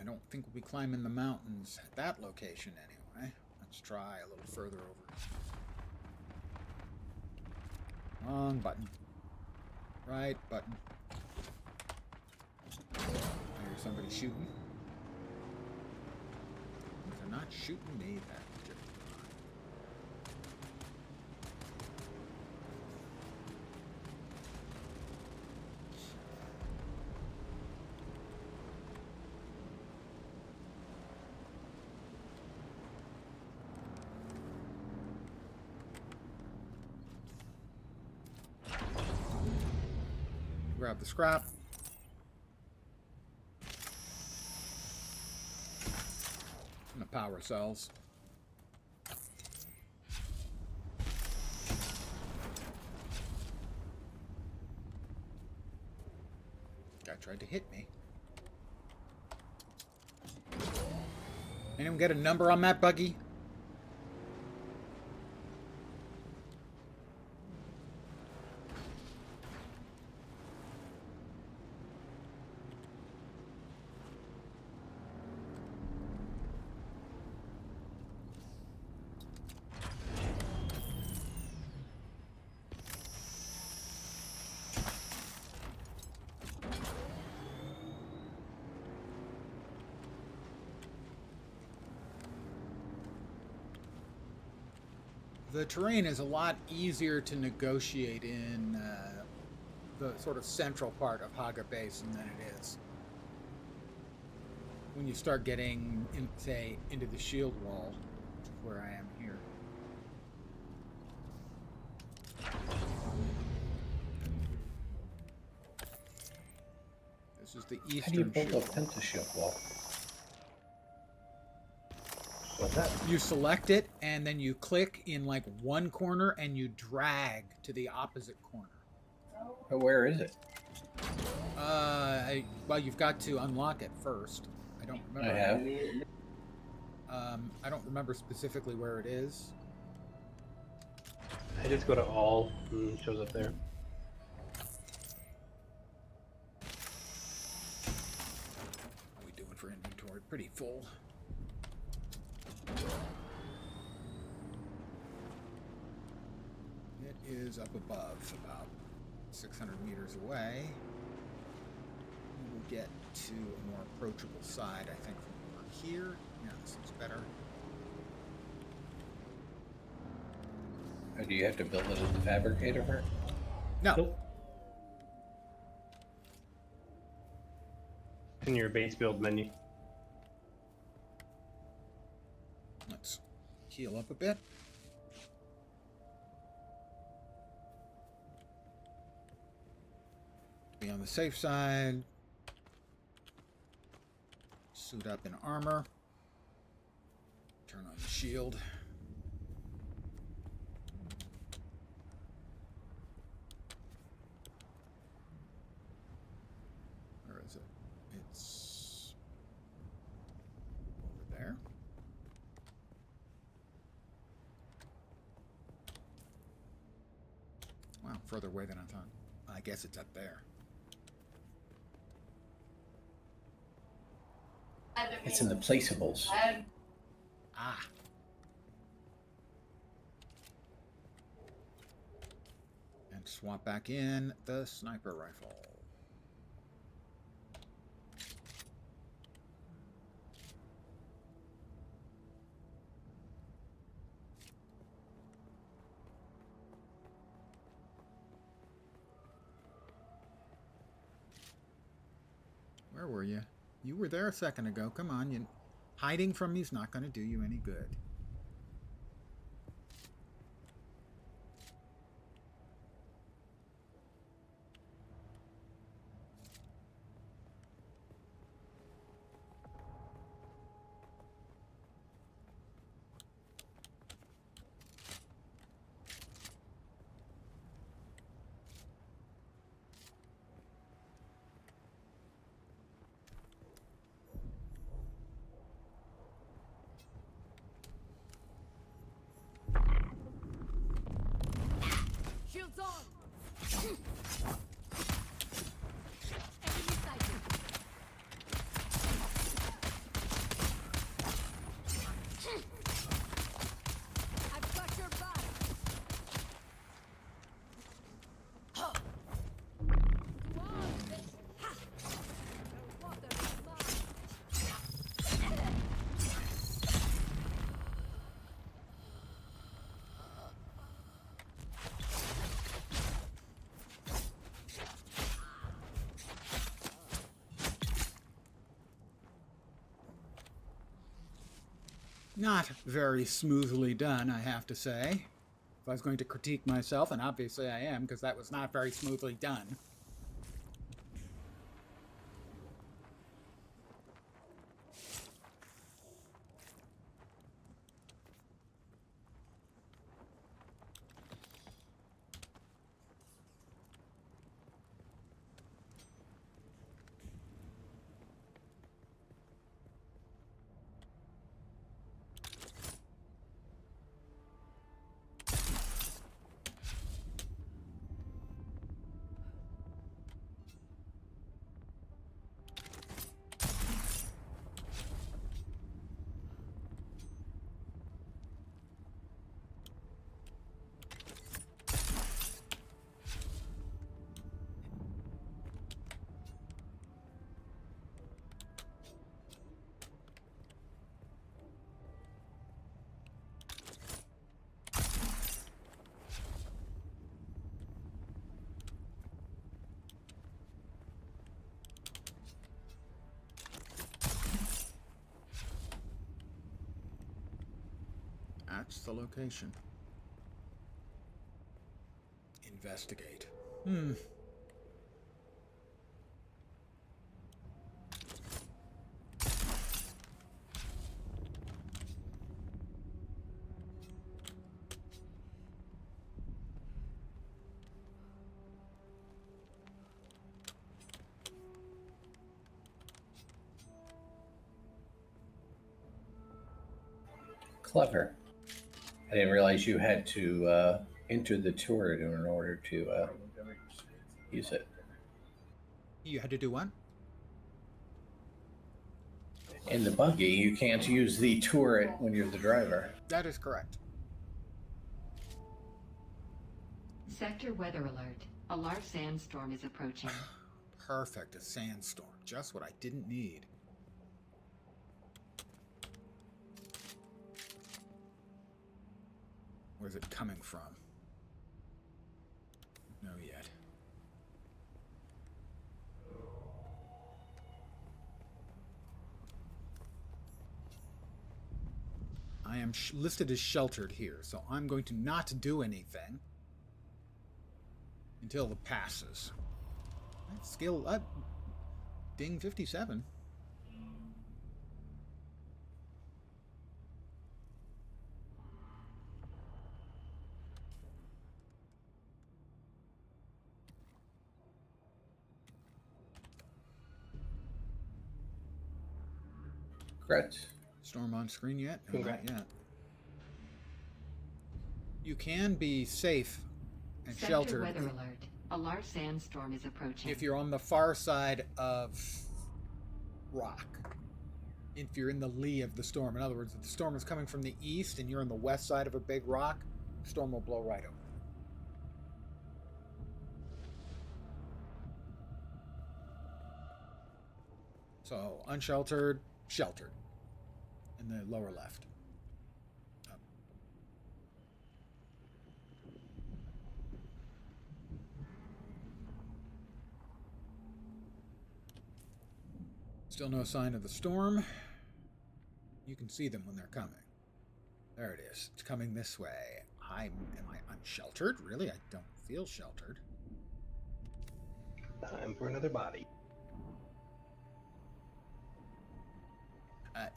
I don't think we'll be climbing the mountains at that location anyway. Let's try a little further over. Wrong button. Right button. I hear somebody shooting. If they're not shooting me, that's just fine. Grab the scrap. And the power cells. Guy tried to hit me. Anyone get a number on that buggy? The terrain is a lot easier to negotiate in the sort of central part of Haga Basin than it is when you start getting, say, into the shield wall, which is where I am here. This is the eastern How do you build a shield wall. pentashield wall? What's that? You select it, and then you click in like one corner, and you drag to the opposite corner. But where is it? Well, you've got to unlock it first. I don't remember. I have. I don't remember specifically where it is. I just go to all and it shows up there. How are we doing for inventory? Pretty full. It is up above, about 600 meters away. We will get to a more approachable side, I think, from over here. Yeah, this looks better. Or do you have to build it as a fabricator? No. Nope. It's in your base build menu. Let's heal up a bit. Be on the safe side. Suit up in armor. Turn on the shield. Where is it? It's over there. Wow, further away than I thought. I guess it's up there. It's in the placeables. Ah. And swap back in the sniper rifle. Where were you? You were there a second ago. Come on, you hiding from me is not going to do you any good. Not very smoothly done, I have to say. If I was going to critique myself, and obviously I am, because that was not very smoothly done. That's the location. Investigate. Clever. I didn't realize you had to enter the turret in order to use it. You had to do what? In the buggy, you can't use the turret when you're the driver. That is correct. Sector weather alert. A large sandstorm is approaching. Perfect, a sandstorm. Just what I didn't need. Where's it coming from? No yet. I am listed as sheltered here, so I'm going to not do anything until it passes. Skill up. Ding 57. Congrats. Storm on screen yet? No, not Congrats. yet. You can be safe and Sector sheltered weather alert. A large sandstorm is approaching. if you're on the far side of rock. If you're in the lee of the storm. In other words, if the storm is coming from the east and you're on the west side of a big rock, the storm will blow right over. So, unsheltered, sheltered. In the lower left. Up. Still no sign of the storm. You can see them when they're coming. There it is. It's coming this way. Am I unsheltered? Really? I don't feel sheltered. Time for another body.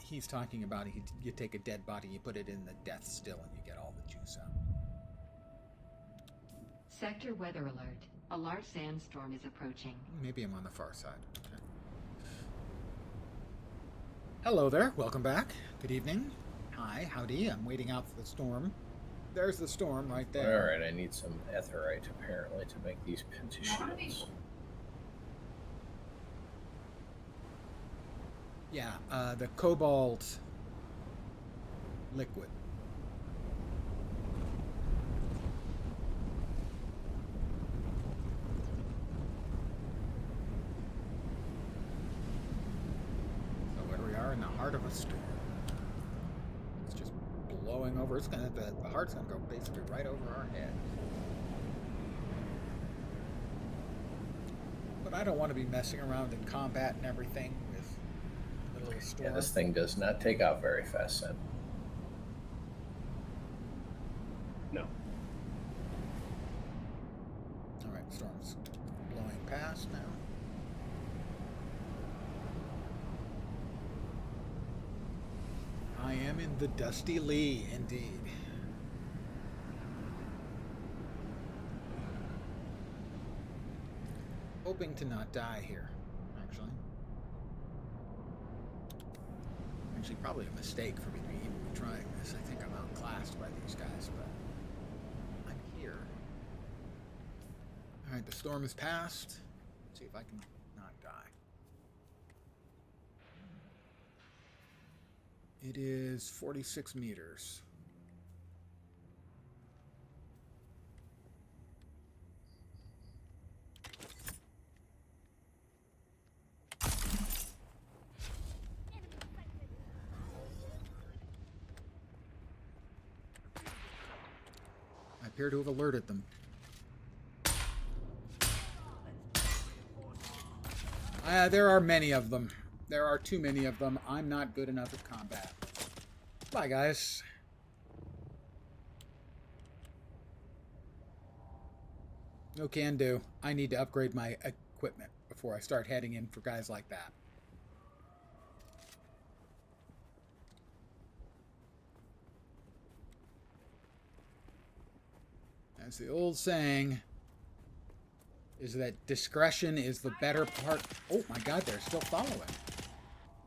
He's talking about you take a dead body, you put it in the death still, and you get all the juice out. Sector weather alert. A large sandstorm is approaching. Maybe I'm on the far side. Okay. Hello there. Welcome back. Good evening. Hi. Howdy. I'm waiting out for the storm. There's the storm right there. All right, I need some etherite apparently to make these pinty shields. Yeah, the cobalt liquid. So where we are in the heart of a storm. It's just blowing over. It's gonna the heart's gonna go basically right over our head. But I don't want to be messing around in combat and everything with the middle of a storm. Yeah, this thing does not take off very fast then. past now. I am in the Dusty Lee, indeed. Hoping to not die here, actually. Actually, probably a mistake for me to even be trying this. I think I'm outclassed by these guys, but I'm here. Alright, the storm is past. Let's see if I can not die. It is 46 meters. I appear to have alerted them. There are many of them. There are too many of them. I'm not good enough at combat. Bye, guys. No can do. I need to upgrade my equipment before I start heading in for guys like that. As the old saying is that discretion is the better part. Oh my god, they're still following.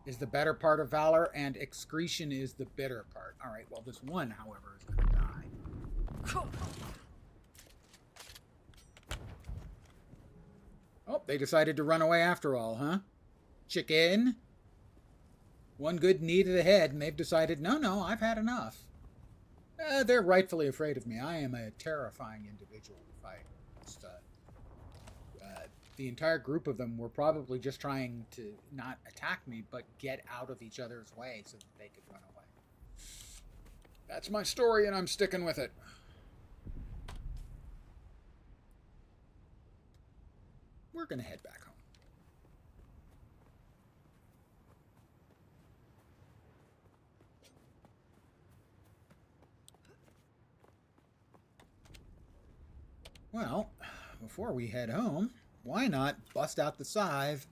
Is the better part of valor, and excretion is the bitter part. Alright, well, this one, however, is going to die. Oh, they decided to run away after all, huh? Chicken. One good knee to the head, and they've decided, no, I've had enough. They're rightfully afraid of me. I am a terrifying individual to fight. The entire group of them were probably just trying to not attack me, but get out of each other's way so that they could run away. That's my story, and I'm sticking with it. We're going to head back home. Well, before we head home, why not bust out the scythe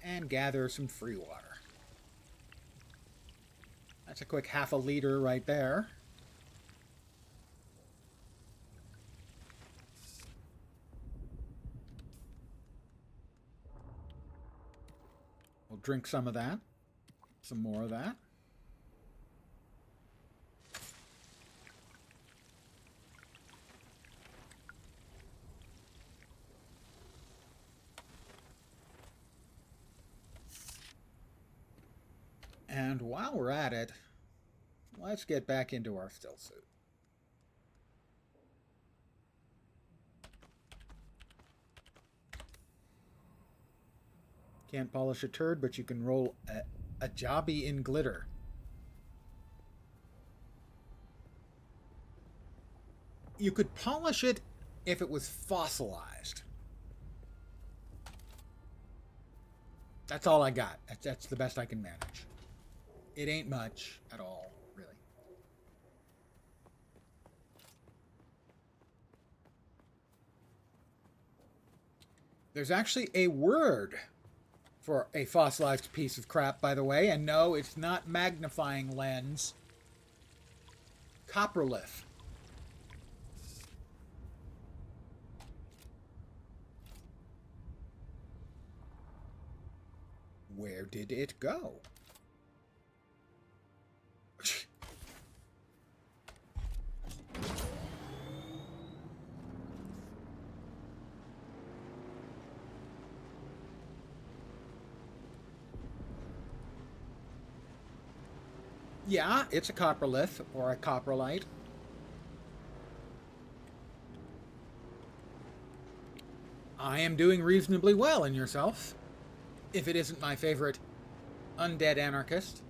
and gather some free water? That's a quick half a liter right there. We'll drink some of that, some more of that. And while we're at it, let's get back into our still suit. Can't polish a turd, but you can roll a jobby in glitter. You could polish it if it was fossilized. That's all I got. That's the best I can manage. It ain't much at all, really. There's actually a word for a fossilized piece of crap, by the way, and no, it's not magnifying lens. Coprolith. Where did it go? Yeah, it's a coprolith or a coprolite. I am doing reasonably well in yourself, if it isn't my favorite undead anarchist.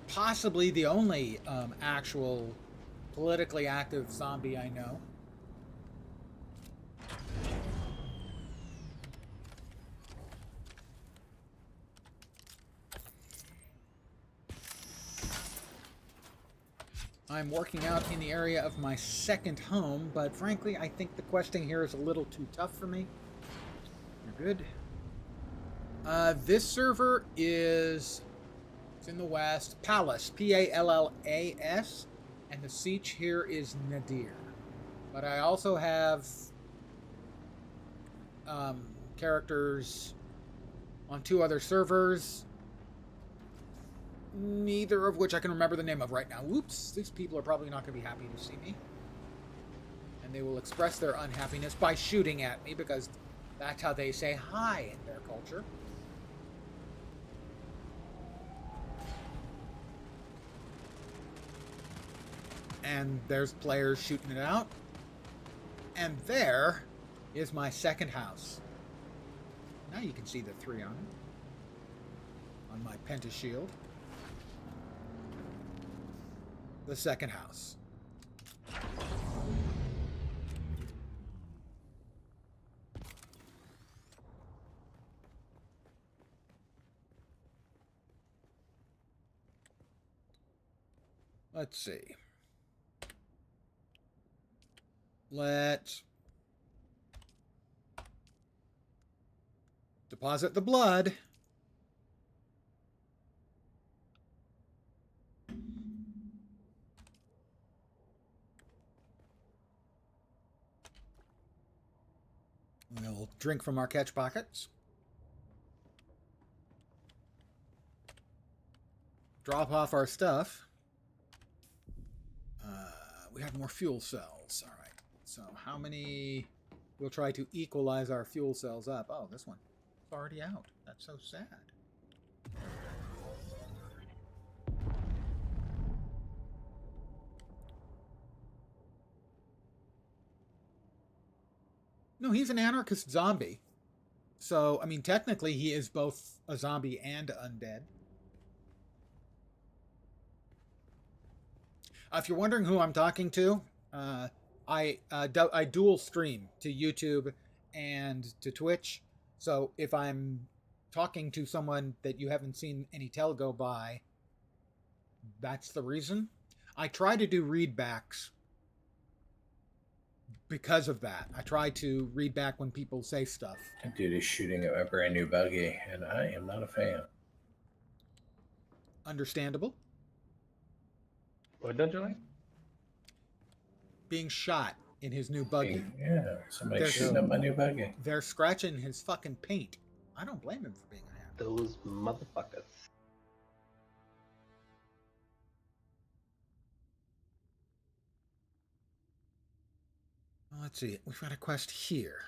Possibly the only actual politically active zombie I know. I'm working out in the area of my second home, but frankly, I think the questing here is a little too tough for me. You're good. This server is... It's in the west. Pallas. Pallas. And the siege here is Nadir. But I also have characters on 2 other servers, neither of which I can remember the name of right now. Whoops, these people are probably not going to be happy to see me. And they will express their unhappiness by shooting at me, because that's how they say hi in their culture. And there's players shooting it out. And there is my second house. Now you can see the 3 on it. On my pentashield. The second house. Let's see. Let's deposit the blood. We'll drink from our catch pockets. Drop off our stuff. We have more fuel cells. All right. So how many... We'll try to equalize our fuel cells up. Oh, this one. It's already out. That's so sad. No, he's an anarchist zombie. So, I mean, technically he is both a zombie and undead. If you're wondering who I'm talking to, I dual stream to YouTube and to Twitch. So if I'm talking to someone that you haven't seen any tell go by, that's the reason. I try to do readbacks because of that. I try to read back when people say stuff. That dude is shooting at my brand new buggy, and I am not a fan. Understandable. What don't you like? Being shot in his new buggy. Yeah, somebody's shooting up my new buggy. They're scratching his fucking paint. I don't blame him for being unhappy. Those motherfuckers. Well, let's see. We've got a quest here.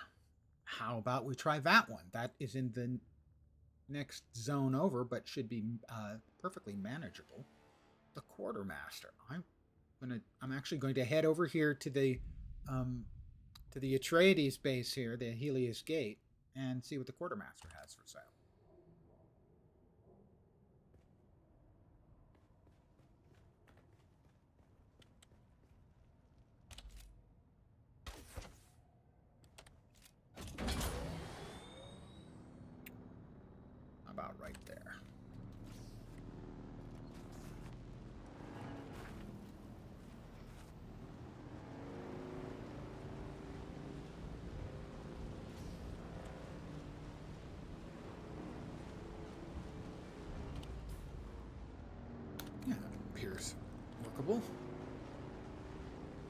How about we try that one? That is in the next zone over, but should be perfectly manageable. The quartermaster. I'm actually going to head over here to the Atreides base here, the Helios Gate, and see what the quartermaster has for sale. About right there. Yeah, appears workable.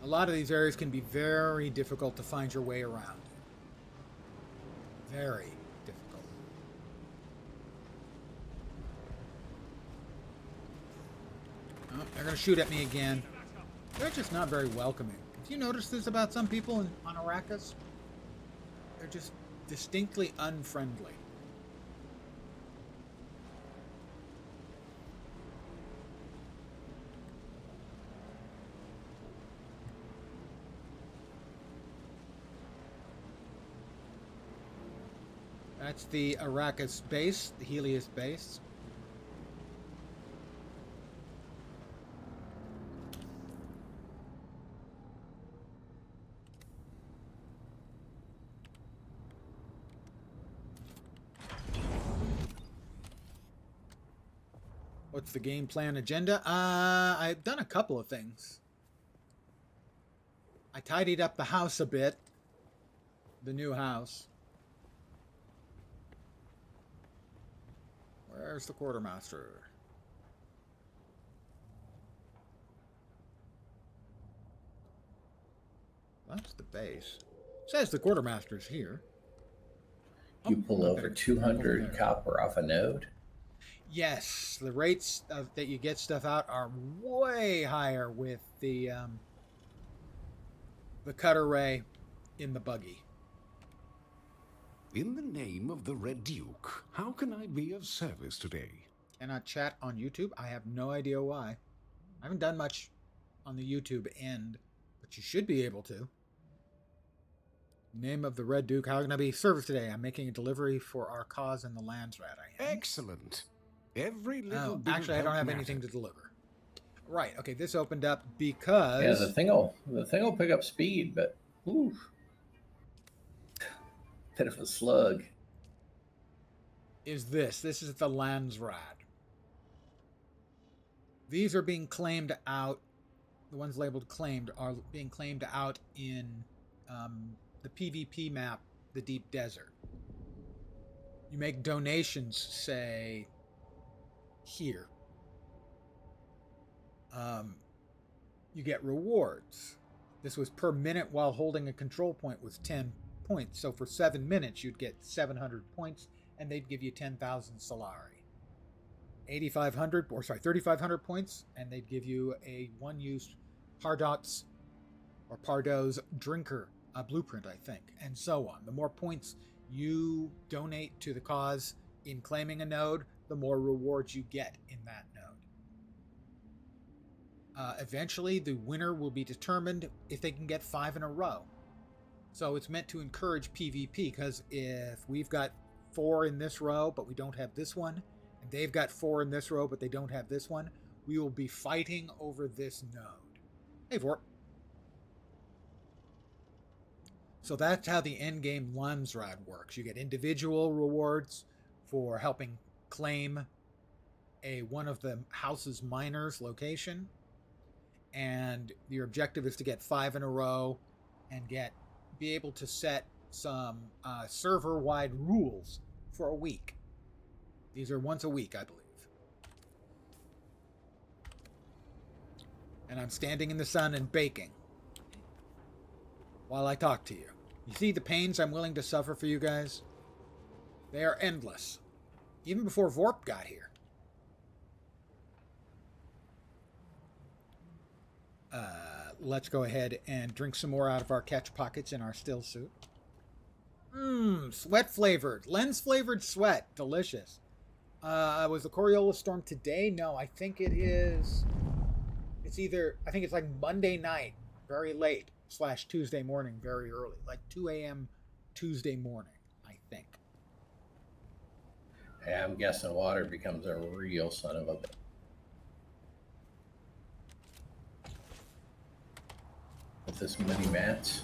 A lot of these areas can be very difficult to find your way around. Very difficult. Oh, they're going to shoot at me again. They're just not very welcoming. Have you noticed this about some people on Arrakis? They're just distinctly unfriendly. That's the Arrakis base, the Helios base. What's the game plan agenda? I've done a couple of things. tidied up the house a bit. The new house. Where's the quartermaster? That's the base. Says the quartermaster's here. You pull okay. over 200 Over there. copper off a node. Yes, the rates that you get stuff out are way higher with the cutter ray in the buggy. In the name of the Red Duke, how can I be of service today? Cannot chat on YouTube. I have no idea why. I haven't done much on the YouTube end, but you should be able to. Name of the Red Duke. How can I be of service today? I'm making a delivery for our cause in the Landsrat. I am. Excellent. Every little bit actually, I of don't help have anything matters. to deliver. Right. Okay. This opened up because Yeah, the thing will pick up speed, but oof, bit of a slug. is this. This is the Landsrat. These are being claimed out. The ones labeled claimed are being claimed out in the PvP map, the Deep Desert. You make donations, say, here. You get rewards. This was per minute while holding a control point was 10 points. So for 7 minutes, you'd get 700 points, and they'd give you 10,000 Solari. 3,500 points, and they'd give you a one-use Pardot's or Pardo's drinker blueprint, I think, and so on. The more points you donate to the cause in claiming a node, the more rewards you get in that node. Eventually, the winner will be determined if they can get 5 in a row. So it's meant to encourage PvP, because if we've got 4 in this row, but we don't have this one, and they've got 4 in this row, but they don't have this one, we will be fighting over this node. Hey, Vorp. So that's how the endgame Landsrat works. You get individual rewards for helping claim one of the house's miners' location, and your objective is to get 5 in a row and be able to set some server-wide rules for a week. These are once a week, I believe. And I'm standing in the sun and baking while I talk to you. You see the pains I'm willing to suffer for you guys? They are endless. Even before Vorp got here. Let's go ahead and drink some more out of our catch pockets in our still suit. Sweat flavored. Lens flavored sweat. Delicious. Was the Coriolis storm today? No, I think it is. I think it's like Monday night, very late, / Tuesday morning, very early. Like 2 a.m. Tuesday morning, I think. Yeah, I'm guessing water becomes a real son of a bitch. With this mini mats.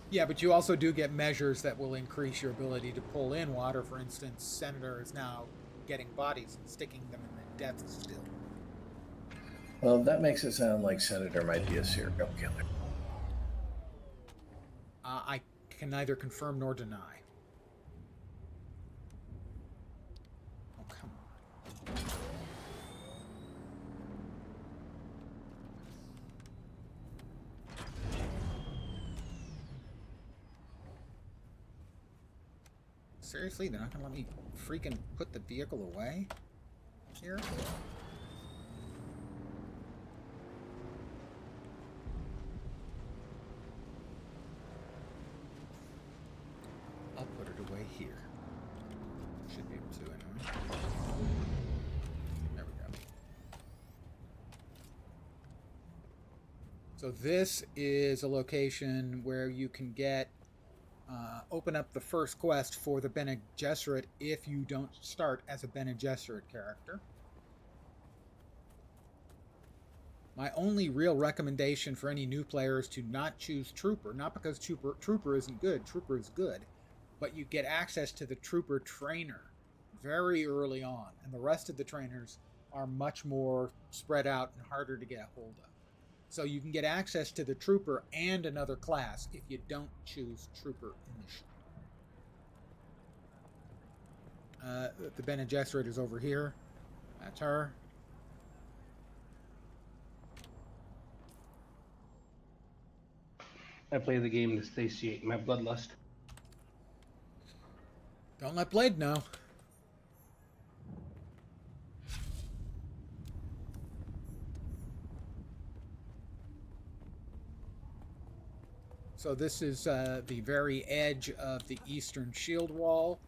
Yeah, but you also do get measures that will increase your ability to pull in water. For instance, Senator is now getting bodies and sticking them in the depths still. Well, that makes it sound like Senator might be a serial killer. I can neither confirm nor deny. Oh, come on. Seriously? They're not going to let me freaking put the vehicle away here? I'll put it away here. Should be able to anyway. There we go. So this is a location where you can open up the first quest for the Bene Gesserit if you don't start as a Bene Gesserit character. My only real recommendation for any new player is to not choose Trooper, not because Trooper isn't good, Trooper is good, but you get access to the Trooper trainer very early on, and the rest of the trainers are much more spread out and harder to get a hold of. So you can get access to the trooper and another class if you don't choose trooper initially. The Bene Gesserit is over here. That's her. I play the game to satiate my bloodlust. Don't let Blade know. So this is the very edge of the eastern shield wall.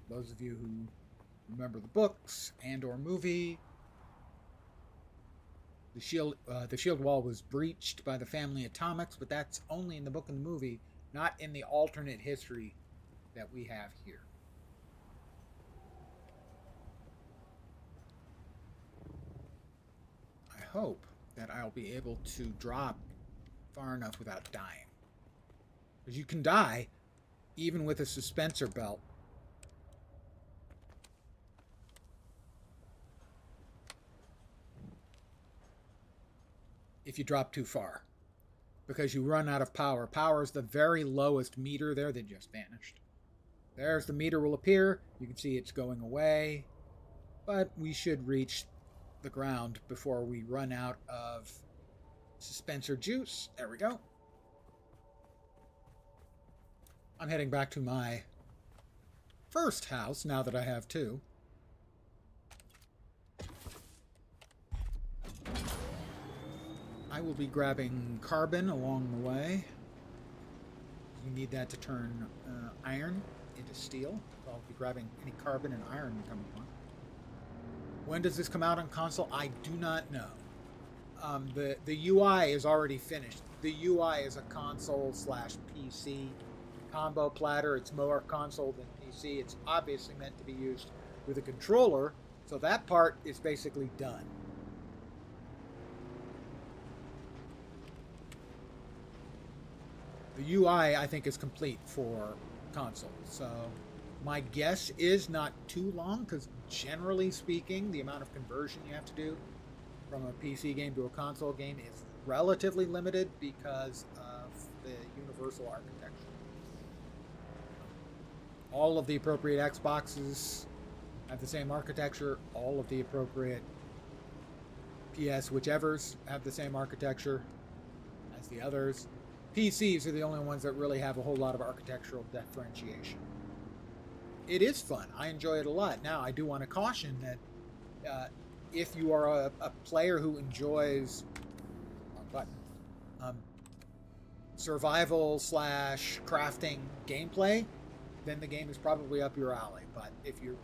Those of you who remember the books and or movie, the shield wall was breached by the family Atomics, but that's only in the book and the movie, not in the alternate history that we have here. I hope that I'll be able to drop far enough without dying. Because you can die even with a suspensor belt. If you drop too far. Because you run out of power. Power is the very lowest meter there that just vanished. There's the meter will appear. You can see it's going away. But we should reach the ground before we run out of suspensor juice. There we go. I'm heading back to my first house now that I have two. I will be grabbing carbon along the way. You need that to turn iron into steel. So I'll be grabbing any carbon and iron we come upon. When does this come out on console? I do not know. The UI is already finished. The UI is a console/PC combo platter. It's more console than PC. It's obviously meant to be used with a controller, so that part is basically done. The UI, I think, is complete for console, so my guess is not too long, because generally speaking, the amount of conversion you have to do from a PC game to a console game is relatively limited because of the universal architecture. All of the appropriate Xboxes have the same architecture. All of the appropriate PS whichevers have the same architecture as the others. PCs are the only ones that really have a whole lot of architectural differentiation. It is fun. I enjoy it a lot. Now, I do want to caution that if you are a player who enjoys survival/crafting gameplay, then the game is probably up your alley. But if you're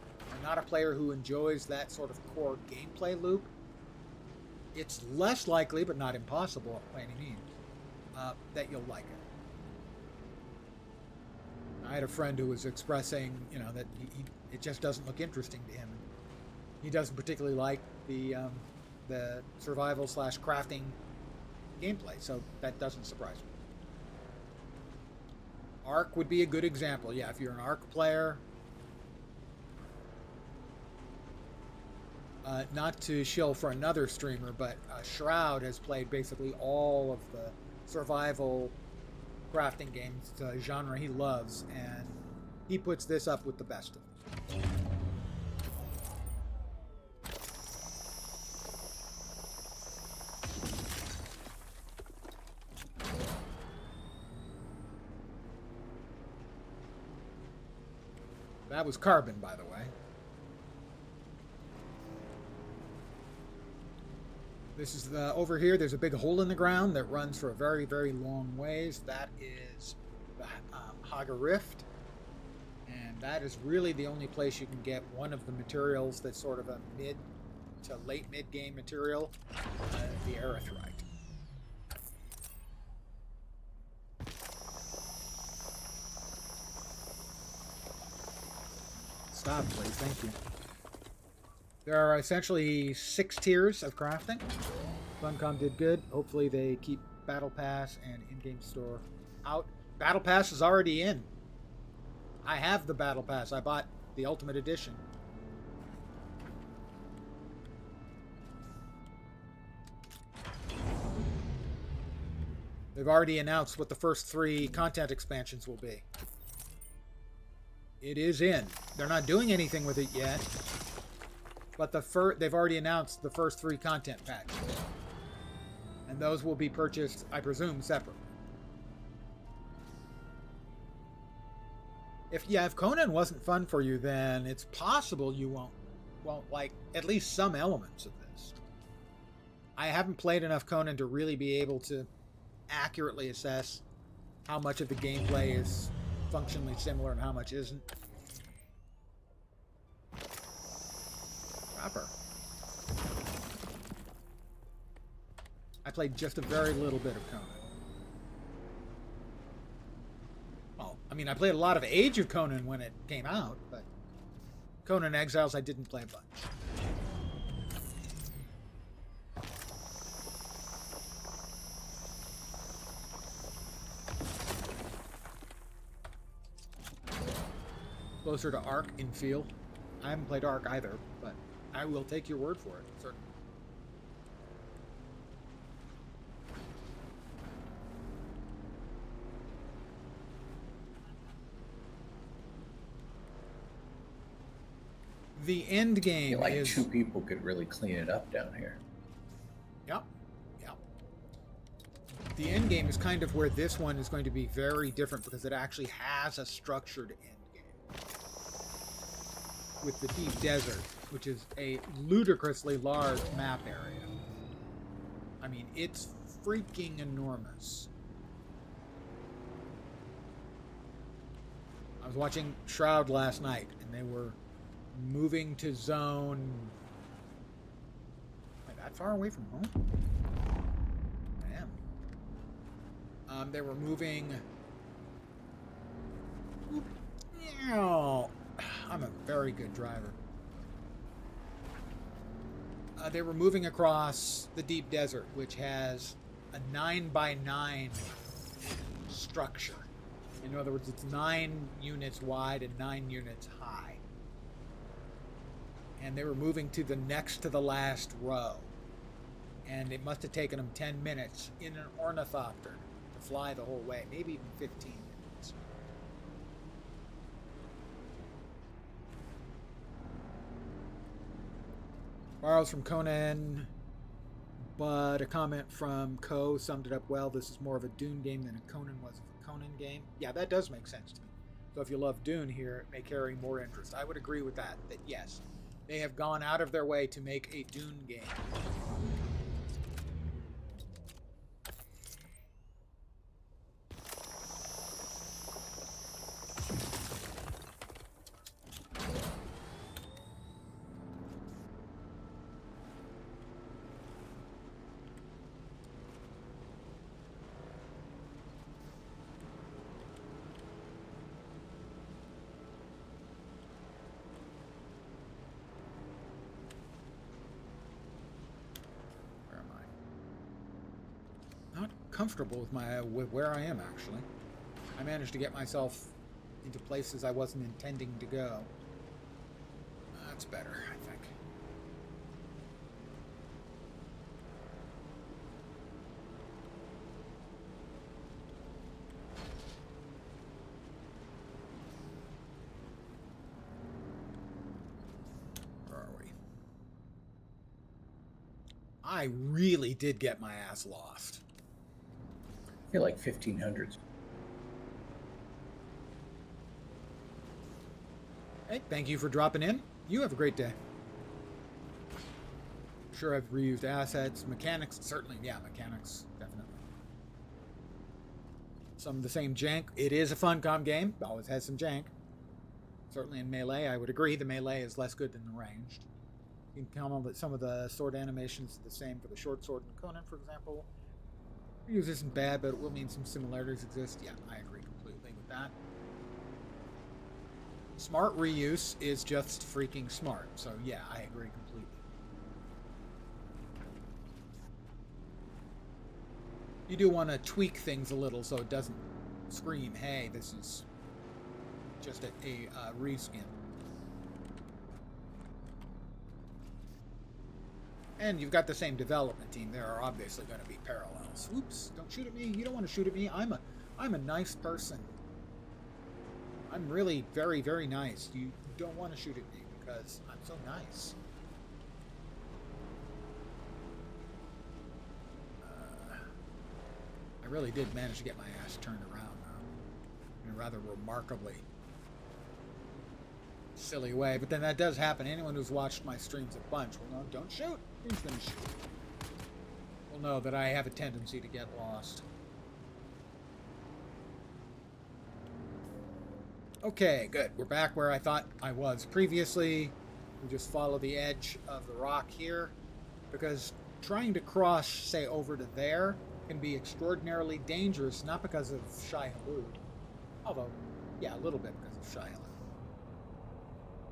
not a player who enjoys that sort of core gameplay loop, it's less likely, but not impossible by any means, that you'll like it. I had a friend who was expressing, that it just doesn't look interesting to him. He doesn't particularly like the survival/crafting gameplay, so that doesn't surprise me. Ark would be a good example. Yeah, if you're an Ark player, not to shill for another streamer, but Shroud has played basically all of the survival crafting games. It's a genre he loves, and he puts this up with the best of them. That was carbon, by the way. This is over here. There's a big hole in the ground that runs for a very, very long ways. That is the Haga Rift, and that is really the only place you can get one of the materials that's sort of a mid to late mid-game material, the Aerithrite. Stop, please. Thank you. There are essentially 6 tiers of crafting. Funcom did good. Hopefully they keep Battle Pass and in-game store out. Battle Pass is already in. I have the Battle Pass. I bought the Ultimate Edition. They've already announced what the first 3 content expansions will be. It is in. They're not doing anything with it yet, but they've already announced the first 3 content packs. And those will be purchased, I presume, separately. If Conan wasn't fun for you, then it's possible you won't like at least some elements of this. I haven't played enough Conan to really be able to accurately assess how much of the gameplay is functionally similar and how much isn't. Proper. I played just a very little bit of Conan. Well, I mean, I played a lot of Age of Conan when it came out, but Conan Exiles I didn't play a bunch. Closer to Ark in feel. I haven't played Ark either, but I will take your word for it, certainly. The end I game feel like is 2 people could really clean it up down here. Yep. Yep. The end game is kind of where this one is going to be very different because it actually has a structured end game. With the deep desert, which is a ludicrously large map area. I mean, it's freaking enormous. I was watching Shroud last night, and they were moving to zone... Am I that far away from home? I am. They were moving... I'm a very good driver. They were moving across the deep desert, which has a 9x9 structure. In other words, it's 9 units wide and 9 units high. And they were moving to the next to the last row. And it must have taken them 10 minutes in an ornithopter to fly the whole way, maybe even 15 minutes. Borrows from Conan, but a comment from Ko summed it up well. This is more of a Dune game than a Conan was a Conan game. Yeah, that does make sense to me. So if you love Dune here, it may carry more interest. I would agree with that yes, they have gone out of their way to make a Dune game. Comfortable with where I am, actually. I managed to get myself into places I wasn't intending to go. That's better, I think. Where are we? I really did get my ass lost. I feel like 1500s. Hey, thank you for dropping in. You have a great day. Sure, I've reused assets. Mechanics, certainly. Yeah, mechanics, definitely. Some of the same jank. It is a Funcom game. Always has some jank. Certainly in Melee, I would agree. The Melee is less good than the ranged. You can comment that some of the sword animations are the same for the short sword in Conan, for example. Reuse isn't bad, but it will mean some similarities exist. Yeah, I agree completely with that. Smart reuse is just freaking smart. So yeah, I agree completely. You do want to tweak things a little so it doesn't scream, hey, this is just a reskin. And you've got the same development team. There are obviously going to be parallels. Oops, don't shoot at me. You don't want to shoot at me. I'm a nice person. I'm really very, very nice. You don't want to shoot at me because I'm so nice. I really did manage to get my ass turned around in a rather remarkably silly way. But then that does happen. Anyone who's watched my streams a bunch will know, don't shoot. Who's going to shoot? Will know that I have a tendency to get lost. Okay, good. We're back where I thought I was previously. We just follow the edge of the rock here, because trying to cross, say, over to there can be extraordinarily dangerous, not because of Shai Hulud, although, yeah, a little bit because of Shai Hulud.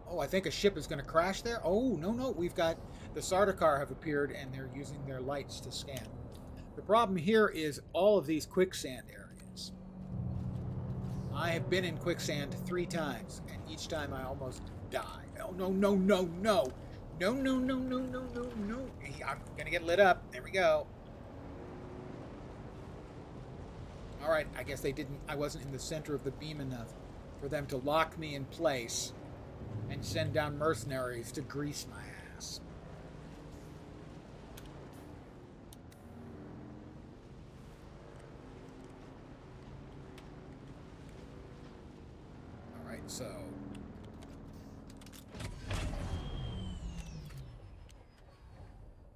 Oh, I think a ship is going to crash there. Oh, no, we've got the Sardaukar have appeared, and they're using their lights to scan. The problem here is all of these quicksand areas. I have been in quicksand 3 times, and each time I almost die. Oh, no. No. I'm gonna get lit up. There we go. Alright, I guess I wasn't in the center of the beam enough for them to lock me in place and send down mercenaries to grease my ass. So,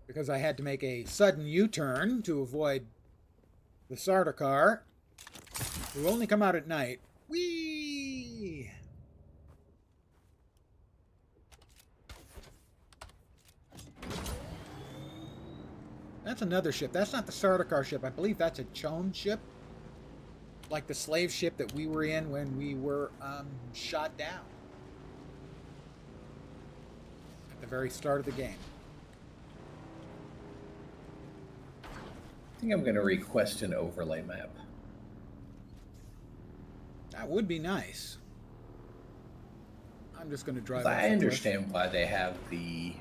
because I had to make a sudden U-turn to avoid the Sardaukar, who only come out at night. Whee! That's another ship. That's not the Sardaukar ship. I believe that's a Chone ship. Like the slave ship that we were in when we were shot down at the very start of the game. I think I'm going to request an overlay map. That would be nice. I'm just going to drive. I understand why they have the,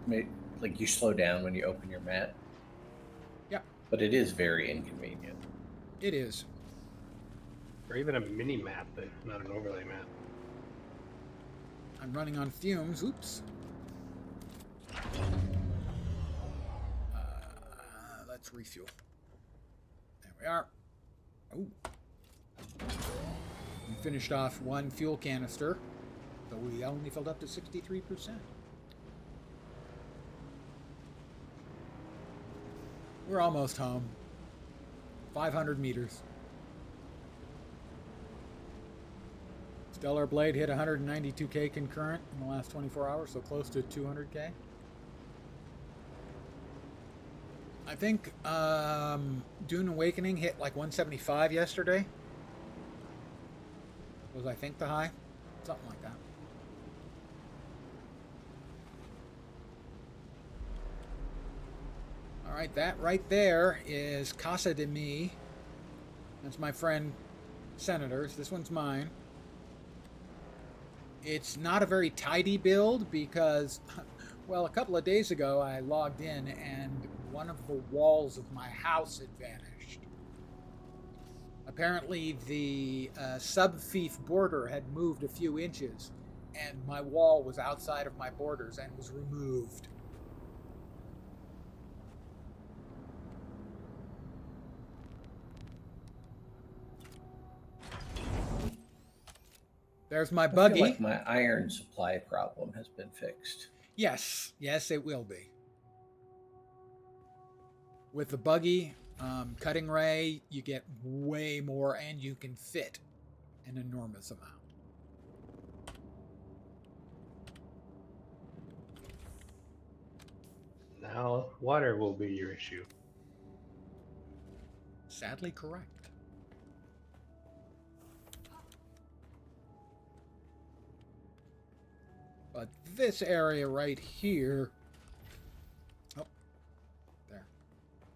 like, you slow down when you open your map. Yeah. But it is very inconvenient. It is. Or even a mini map, but not an overlay map. I'm running on fumes. Oops. Let's refuel. There we are. Oh. We finished off 1 fuel canister, so we only filled up to 63%. We're almost home. 500 meters. Stellar Blade hit 192k concurrent in the last 24 hours, so close to 200k. I think Dune Awakening hit like 175 yesterday. Was I think the high? Something like that. All right, that right there is Casa de Mi. That's my friend Senator's. This one's mine. It's not a very tidy build because, well, a couple of days ago I logged in and one of the walls of my house had vanished. Apparently the sub-fief border had moved a few inches and my wall was outside of my borders and was removed. There's my buggy. I feel like my iron supply problem has been fixed. Yes, it will be. With the buggy cutting ray, you get way more and you can fit an enormous amount. Now water will be your issue. Sadly correct. But this area right here... Oh, there.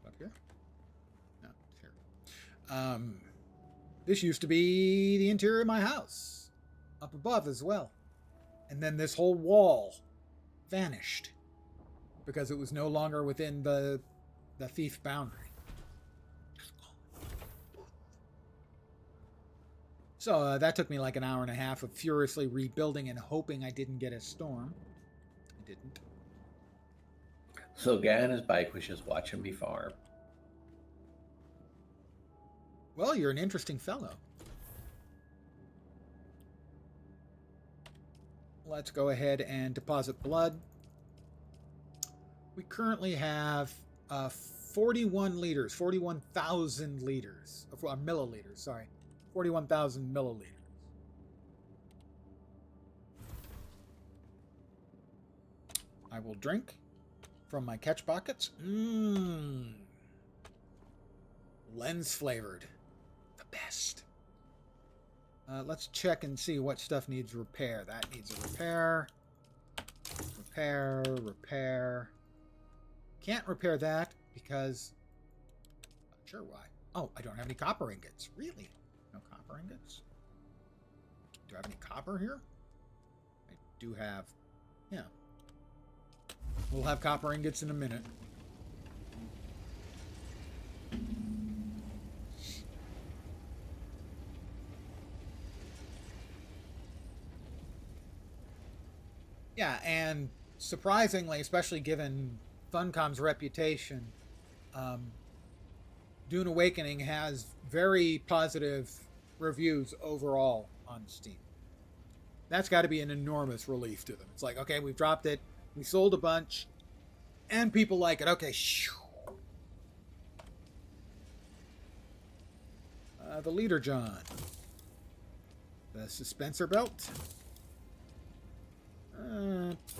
Up here? No, it's here. This used to be the interior of my house. Up above as well. And then this whole wall vanished. because it was no longer within the thief boundary. So that took me like an hour and a half of furiously rebuilding and hoping I didn't get a storm. I didn't. So guy on his bike was just watching me farm. Well, you're an interesting fellow. Let's go ahead and deposit blood. We currently have 41 liters, 41,000 liters, milliliters, sorry. 41,000 milliliters. I will drink from my catch pockets. Lens flavored. The best. Let's check and see what stuff needs repair. That needs a repair. Repair. Can't repair that because... Not sure why. Oh, I don't have any copper ingots. Really? No copper ingots? Do I have any copper here? I do have... Yeah. We'll have copper ingots in a minute. Yeah, and surprisingly, especially given Funcom's reputation, Dune Awakening has very positive reviews overall on Steam. That's got to be an enormous relief to them. It's like, okay, we've dropped it, we sold a bunch, and people like it. Okay, the leader John, the suspensor belt.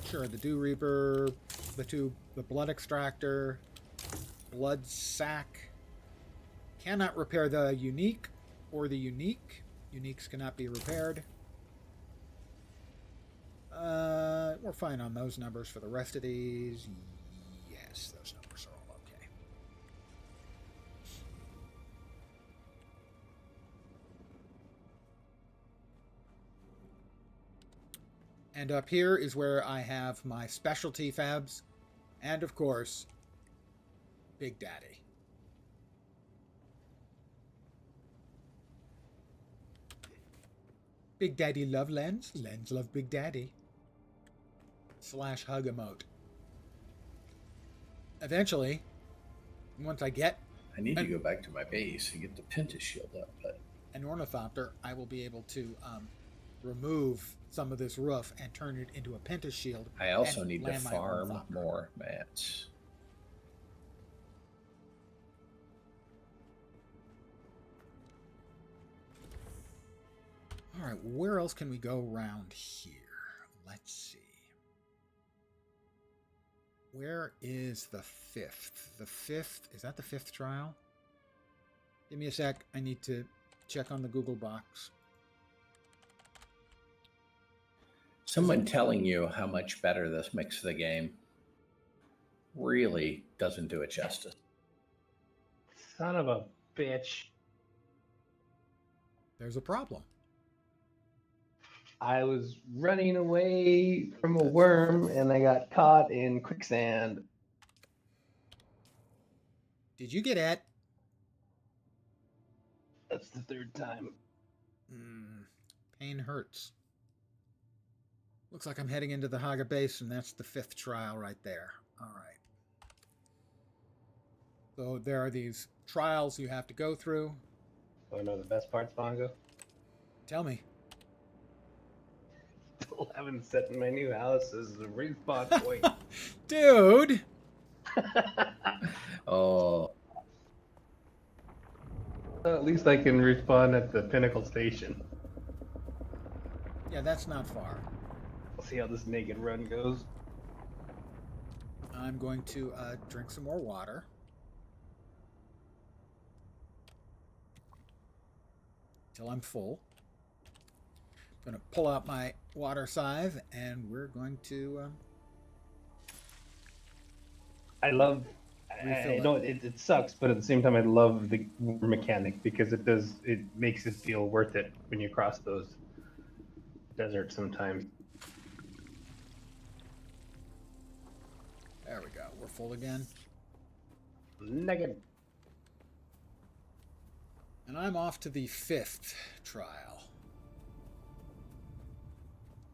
Sure, the Dew Reaper, the blood extractor, blood sac. Cannot repair the unique or the unique. Uniques cannot be repaired. We're fine on those numbers for the rest of these. Yes, those numbers are all okay. And up here is where I have my specialty fabs. And of course, Big Daddy. Big Daddy love Lens. Lens love Big Daddy. / hug emote. Eventually, once I get... I need to go back to my base and get the Pentas shield up, but... an ornithopter, I will be able to remove some of this roof and turn it into a Pentas shield. I also need to farm more mats. All right, where else can we go around here? Let's see. Where is the 5th? The 5th, is that the 5th trial? Give me a sec. I need to check on the Google box. Someone telling you how much better this makes the game really doesn't do it justice. Son of a bitch. There's a problem. I was running away from a worm and I got caught in quicksand. Did you get at? That's the 3rd time. Pain hurts. Looks like I'm heading into the Haga base, and that's the 5th trial right there. All right. So there are these trials you have to go through. Oh no, the best part's Bongo? Tell me. Still haven't set in my new house as the respawn point. Dude! Oh, At least I can respawn at the Pinnacle Station. Yeah, that's not far. We'll see how this naked run goes. I'm going to drink some more water. Till I'm full. I'm going to pull out my water scythe, and we're going to... I love... refill I know it sucks, but at the same time I love the mechanic because it makes it feel worth it when you cross those deserts sometimes. There we go. full again. Naked. And I'm off to the 5th trial,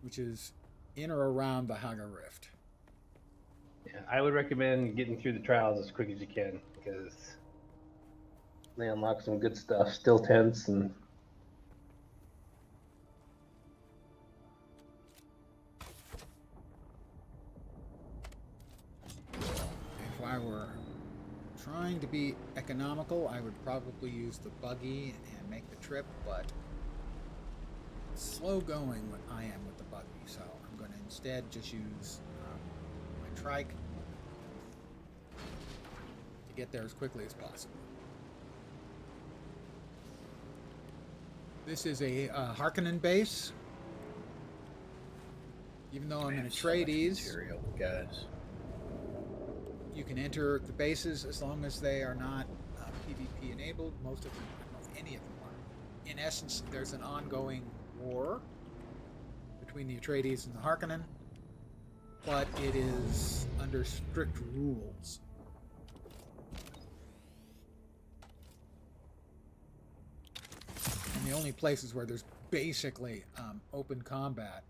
which is in or around the Haga Rift. Yeah, I would recommend getting through the trials as quick as you can because they unlock some good stuff. Still tense and If I were trying to be economical, I would probably use the buggy and make the trip, but slow going what I am with the buggy, so I'm going to instead just use my trike to get there as quickly as possible. This is a Harkonnen base. Even though I'm in a Atreides, material, guys. you can enter the bases as long as they are not PvP enabled. Most of them, I don't know if any of them are. In essence, there's an ongoing war between the Atreides and the Harkonnen, but it is under strict rules. And the only places where there's basically open combat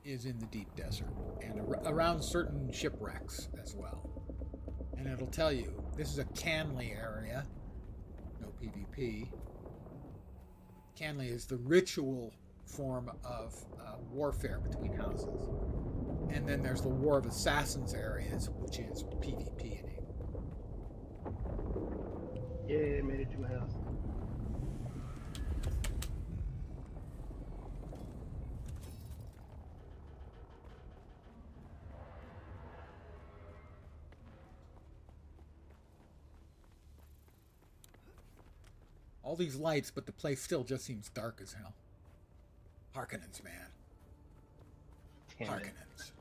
is in the deep desert and around certain shipwrecks as well. And it'll tell you this is a Canley area, no PvP. Canley is the ritual form of warfare between houses. And then there's the War of Assassins areas, which is PvP enabled. yeah, made it to my house. All these lights, but the place still just seems dark as hell. Harkonnens, man. Damn it. Harkonnens.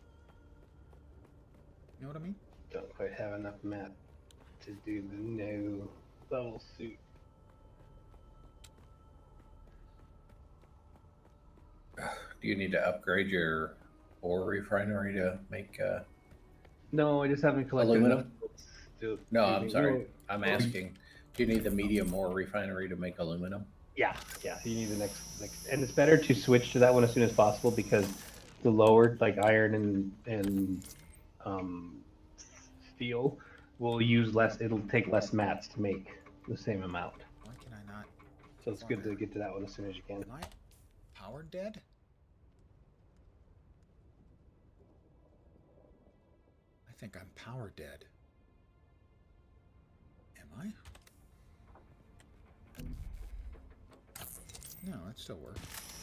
You know what I mean? Don't quite have enough map to do the new level suit. Do you need to upgrade your ore refinery to make No, I just haven't collected aluminum? enough to No, do I'm the- sorry. I'm asking. Do you need the medium ore refinery to make aluminum? Yeah, you need the next, and it's better to switch to that one as soon as possible because the lower, like iron and steel, will use less. It'll take less mats to make the same amount. Why can I not? So it's good to get to that one as soon as you can. Am I power dead? I think I'm power dead. Am I? No, it still works.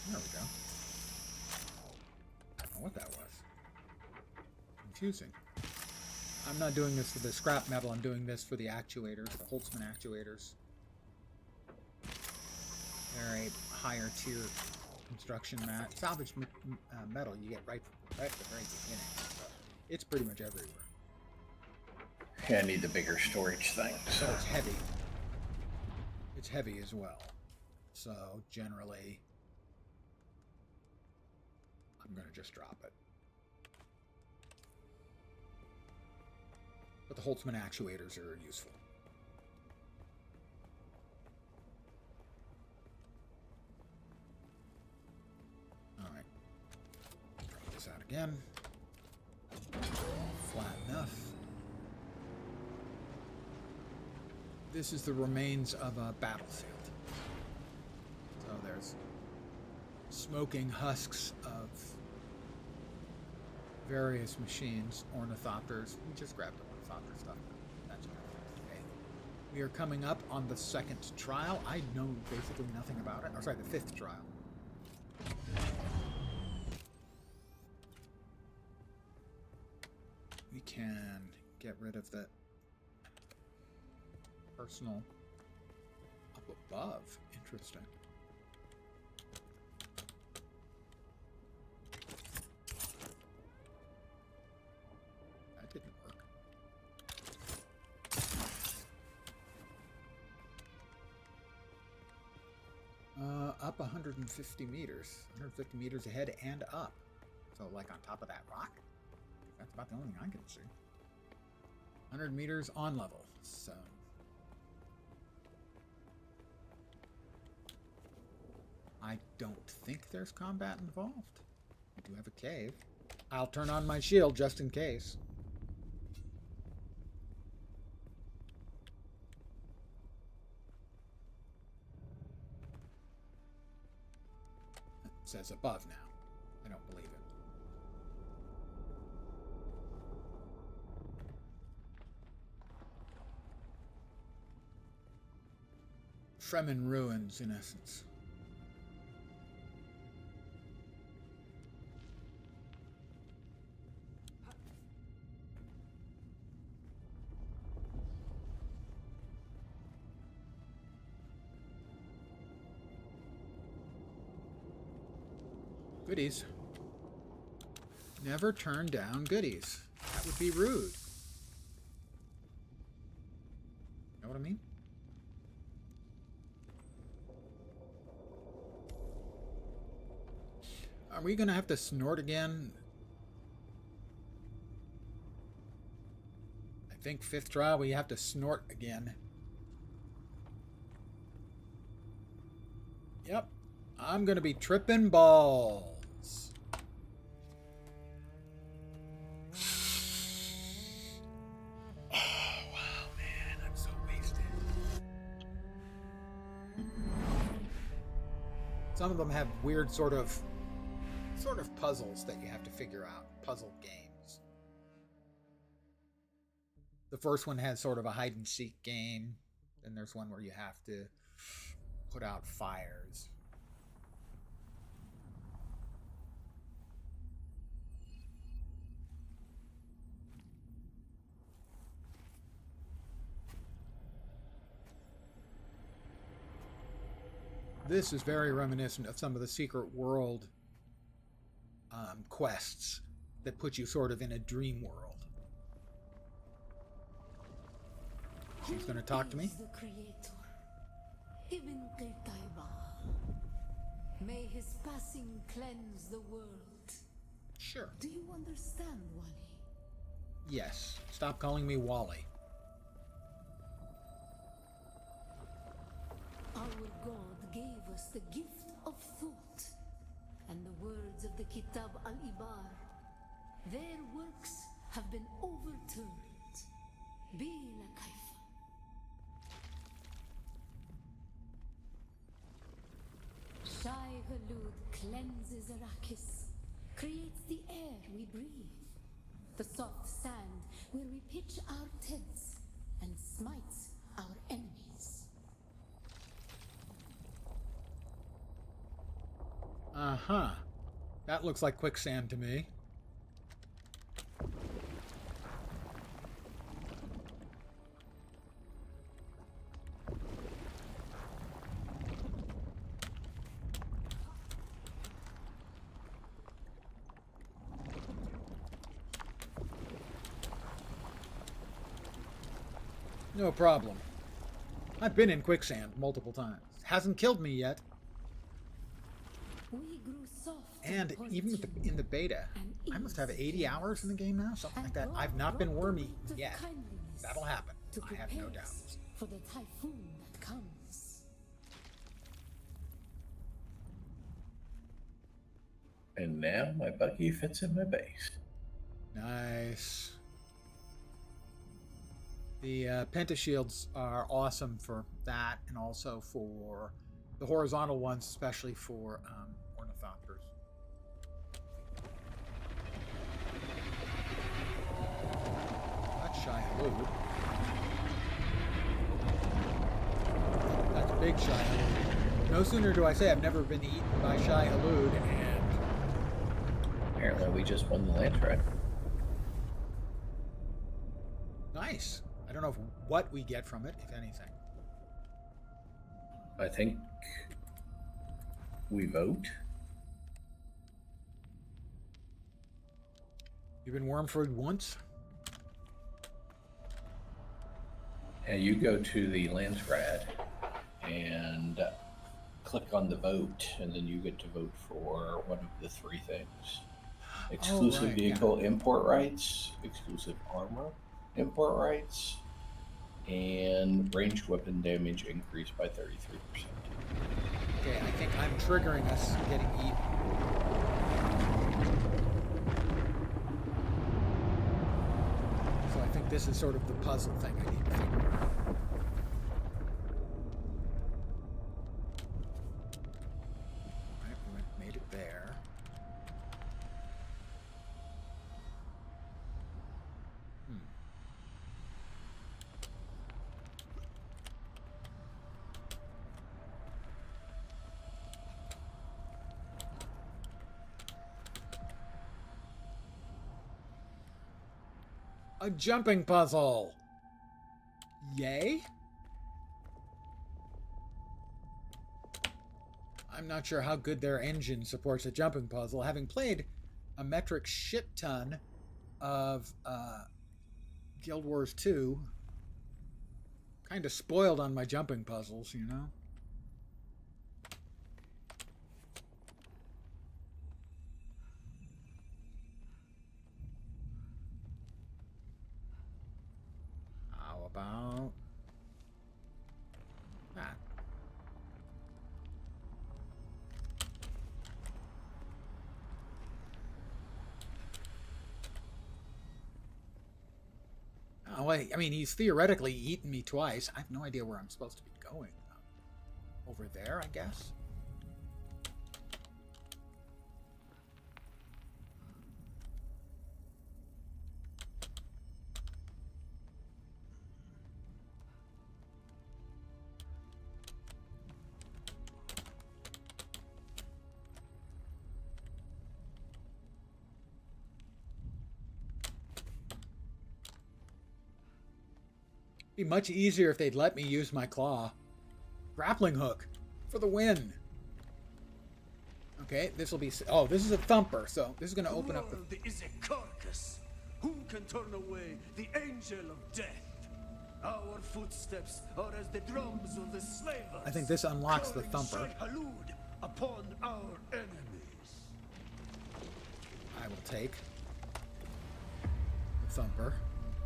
There we go. I don't know what that was. Confusing. I'm not doing this for the scrap metal, I'm doing this for the actuators, the Holtzman actuators. They're a higher tier construction mat. Salvaged metal you get right at the very beginning. So it's pretty much everywhere. Yeah, I need the bigger storage thing. So But it's heavy. It's heavy as well. So generally, I'm going to just drop it. But the Holtzman actuators are useful. Alright. Drop this out again. Flat enough. This is the remains of a battlefield. So there's smoking husks of various machines, ornithopters. We just grabbed the ornithopter stuff. That's okay. We are coming up on the 2nd trial. I know basically nothing about it. Oh, sorry, the 5th trial. We can get rid of the personal up above. Interesting. That didn't work. Up 150 meters. 150 meters ahead and up. So like on top of that rock? That's About the only thing I can see. 100 meters on level. So I don't think there's combat involved. We do have a cave. I'll turn on my shield just in case. It says above now. I don't believe it. Fremen ruins, in essence. Goodies. Never turn down goodies. That would be rude. Know what I mean? Are we gonna have to snort again? I think 5th trial we have to snort again. Yep. I'm gonna be tripping balls. Oh, wow, man, I'm so wasted. Some of them have weird sort of puzzles that you have to figure out. Puzzle games. The first one has sort of a hide and seek game. Then there's one where you have to put out fires. This is very reminiscent of some of the Secret World quests that put you sort of in a dream world. She's going to talk to me. The Creator, Ibn Qitaiba. May his passing cleanse the world. Sure. Do you understand, Wally? Yes. Stop calling me Wally. Our God gave us the gift of thought, and the words of the Kitab al-Ibar, their works have been overturned. Bila kaifa. Shai Hulud cleanses Arrakis, creates the air we breathe, the soft sand where we pitch our tents, and smites our enemies. Uh-huh. That looks like quicksand to me. No problem. I've been in quicksand multiple times. Hasn't killed me yet. We grew soft And even with in the beta, I must have 80 hours in the game now, something like that. I've not been wormy yet. That'll happen. I have no doubts. For the typhoon that comes. And now my buggy fits in my base. Nice. The pentashields are awesome for that, and also for the horizontal ones, especially for ornithopters. That's Shai Hulud. That's big Shai Hulud. No sooner do I say I've never been eaten by Shai Hulud, and Apparently we just won the land ride. nice. I don't know what we get from it, if anything. I think we vote. You've been Wormford once? And you go to the Landsgrad and click on the vote, and then you get to vote for one of the three things. exclusive right, yeah. vehicle import rights, exclusive armor import rights, and ranged weapon damage increased by 33%. Okay, I think I'm triggering us getting eaten. So I think this is sort of the puzzle thing I need to figure out. Alright, we made it there. A jumping puzzle! Yay? I'm not sure how good their engine supports a jumping puzzle. Having played a metric shit ton of Guild Wars 2, kind of spoiled on my jumping puzzles, you know? How about that? Oh, I mean, he's theoretically eaten me twice. I have no idea where I'm supposed to be going. Over there, I guess? Be much easier if they'd let me use my claw. Grappling hook for the win. Okay, this will be. Oh, this is a thumper, so this is going to open up the. world is a carcass. Who can turn away the angel of death? Our footsteps are as the drums of the slavers. I think this unlocks the thumper. Calling Shai-Hulud upon our enemies. I will take the thumper.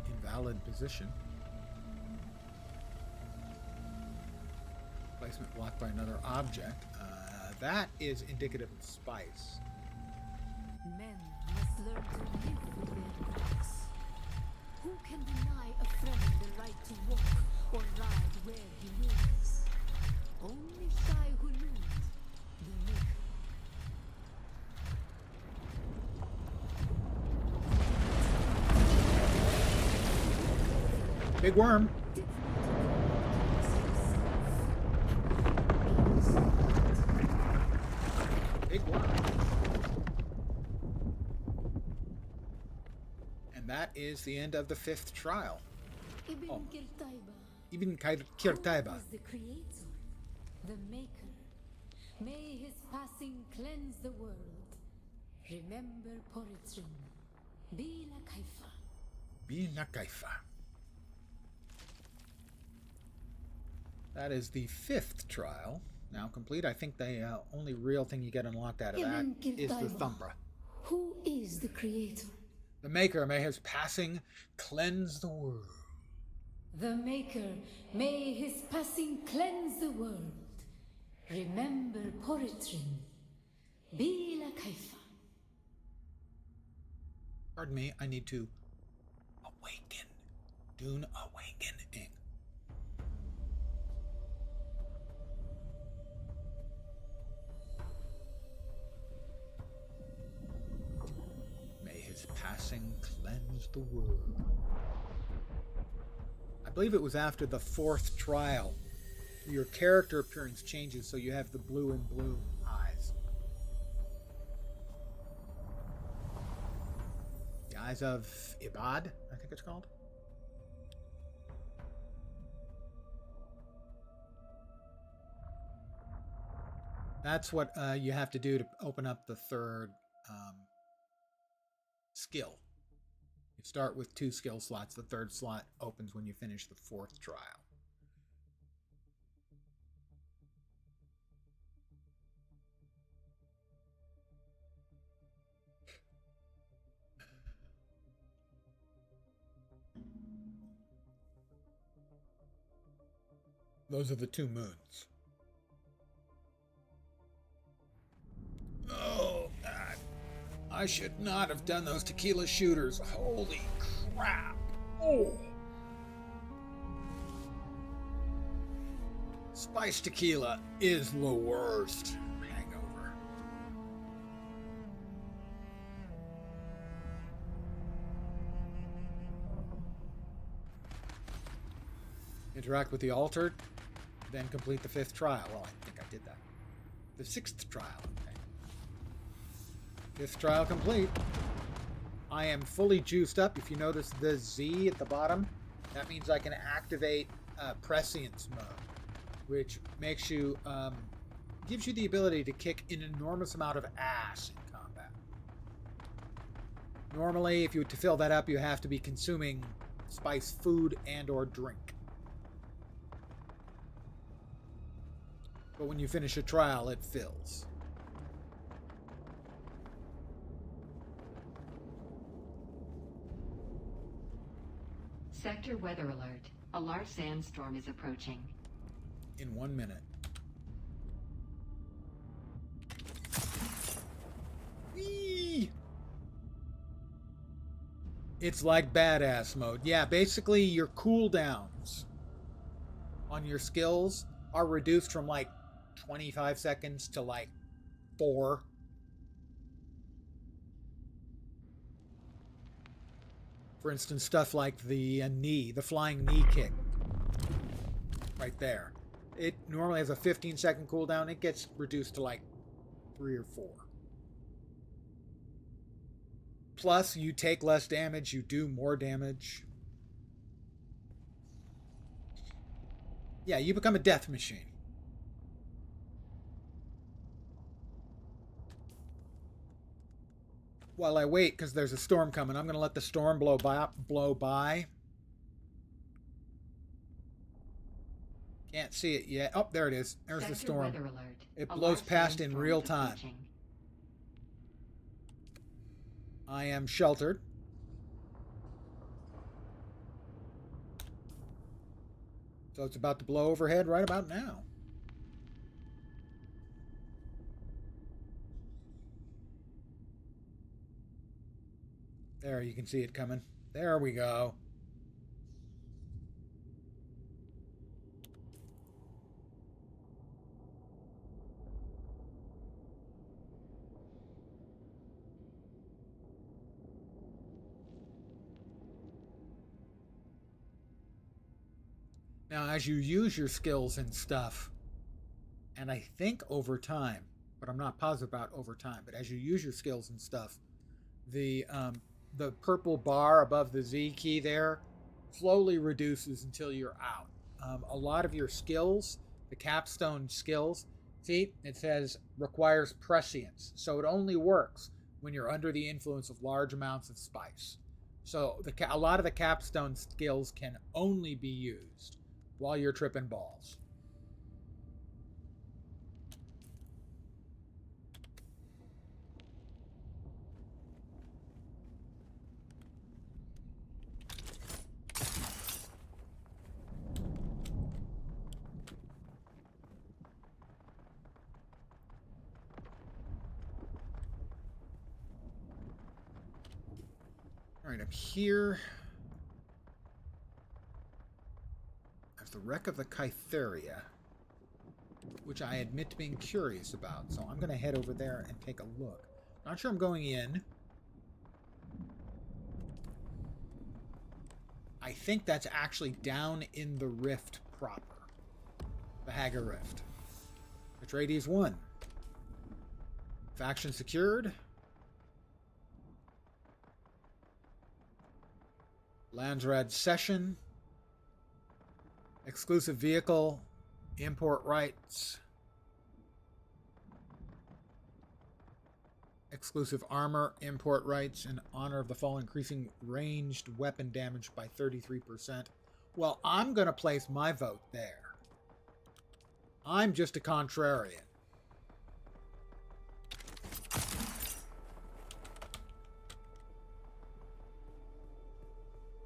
Invalid position. Placement blocked by another object. That is indicative of spice. Men must learn to live with their cracks. Who can deny a friend the right to walk or ride where he wills? Only Shai-Hulud, the maker. Big worm. Big worm. And that is the end of the 5th trial. Ibn Oh. Kirtaiba. Ibn Who Kirtaiba. is the creator, the maker? May his passing cleanse the world. Remember Poritrin. Bila Kaifa. Bila Kaifa. That is the 5th trial. Now complete. I think the only real thing you get unlocked out of that Ibn is the Kirtaiba. thumper. Who is the creator? The maker, may his passing cleanse the world. The maker, may his passing cleanse the world. Remember Poritrin. Bila Kaifa. Pardon me, I need to awaken. Dune awakening. May his passing cleanse the world. I believe it was after the 4th trial. Your character appearance changes, so you have the blue and blue eyes. The eyes of Ibad, I think it's called. That's what you have to do to open up the 3rd skill. You start with 2 skill slots. The 3rd slot opens when you finish the 4th trial. Those are the two moons. Oh, God. I should not have done those tequila shooters. Holy crap. Oh. Spiced tequila is the worst hangover. Interact with the altered, then complete the 5th trial. Well, I think I did that. The 6th trial, okay. 5th trial complete. I am fully juiced up. If you notice the Z at the bottom, that means I can activate prescience mode, which makes you, gives you the ability to kick an enormous amount of ass in combat. Normally, if you to fill that up, you have to be consuming spiced food and or drink. But when you finish a trial, it fills. Sector weather alert. A large sandstorm is approaching. In 1 minute. Whee! It's like badass mode. Yeah, basically your cooldowns on your skills are reduced from like 25 seconds to like 4. For instance, stuff like the flying knee kick. Right there. It normally has a 15-second cooldown. It gets reduced to like 3 or 4. Plus, you take less damage, you do more damage. Yeah, you become a death machine. While I wait, because there's a storm coming, I'm going to let the storm blow by. Can't see it yet. Oh, there it is. There's the storm. Weather alert. It blows past in real time. I am sheltered. So it's about to blow overhead right about now. There, you can see it coming. There we go. Now, as you use your skills and stuff, and I think over time, but I'm not positive about over time, but as you use your skills and stuff, the purple bar above the Z key there slowly reduces until you're out. A lot of your skills, the capstone skills, see, it says requires prescience. So it only works when you're under the influence of large amounts of spice. So a lot of the capstone skills can only be used while you're tripping balls. All right, up here, there's the wreck of the Kytheria, which I admit to being curious about. So I'm going to head over there and take a look. Not sure I'm going in. I think that's actually down in the rift proper. The Hagar Rift. Atreides 1. Faction secured. Landsrad session. Exclusive vehicle. Import rights. Exclusive armor. Import rights in honor of the fall, increasing ranged weapon damage by 33%. Well, I'm going to place my vote there. I'm just a contrarian.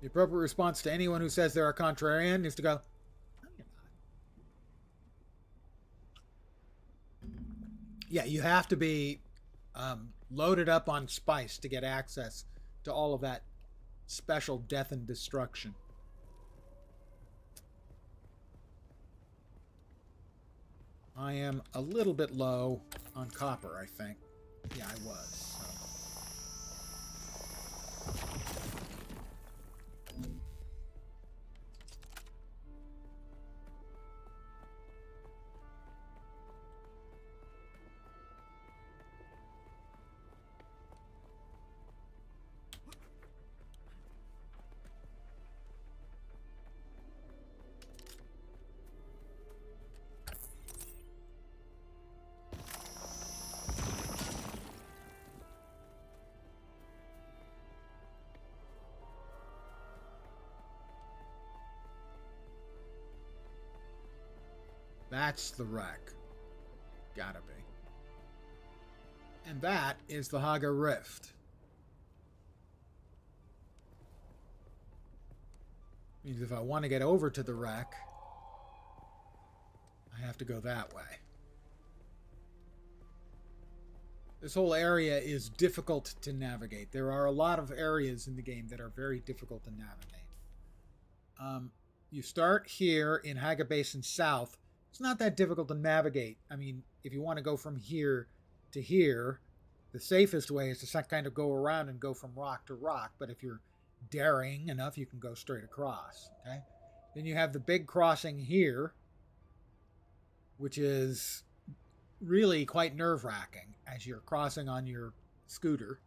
The appropriate response to anyone who says they're a contrarian is to go, no, you're not. Yeah, you have to be loaded up on spice to get access to all of that special death and destruction. I am a little bit low on copper, I think. Yeah, I was. So. That's the wreck. Gotta be. And that is the Haga Rift. Means if I want to get over to the wreck, I have to go that way. This whole area is difficult to navigate. There are a lot of areas in the game that are very difficult to navigate. You start here in Haga Basin South. It's not that difficult to navigate. I mean, if you want to go from here to here, the safest way is to kind of go around and go from rock to rock. But if you're daring enough, you can go straight across. Okay. Then you have the big crossing here, which is really quite nerve-wracking as you're crossing on your scooter.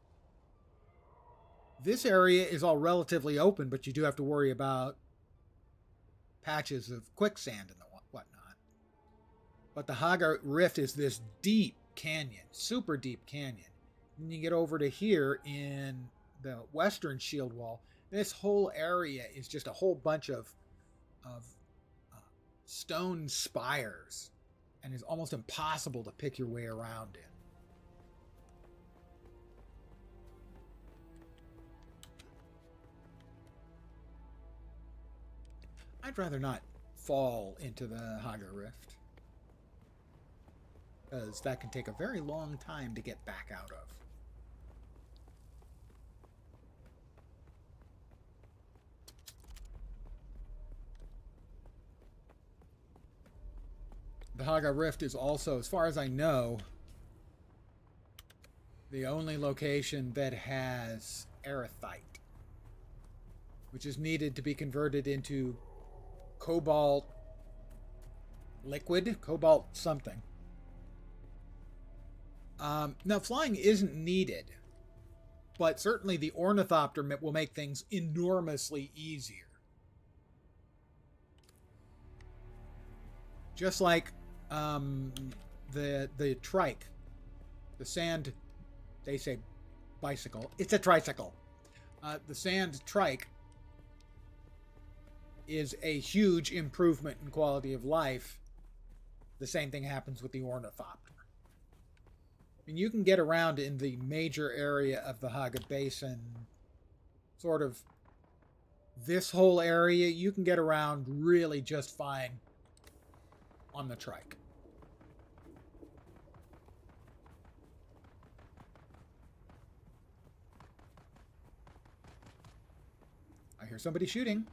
This area is all relatively open, but you do have to worry about patches of quicksand and whatnot. But the Haga Rift is this deep canyon, super deep canyon. And you get over to here in the western shield wall. This whole area is just a whole bunch of stone spires, and is almost impossible to pick your way around in. I'd rather not fall into the Haga Rift, because that can take a very long time to get back out of. The Haga Rift is also, as far as I know, the only location that has aerithite, which is needed to be converted into cobalt liquid, cobalt something. Now, flying isn't needed, but certainly the ornithopter will make things enormously easier. Just like the trike, the sand, they say bicycle. It's a tricycle. The sand trike is a huge improvement in quality of life. The same thing happens with the ornithopter. I mean, you can get around in the major area of the Haga Basin, sort of this whole area, you can get around really just fine on the trike. I hear somebody shooting.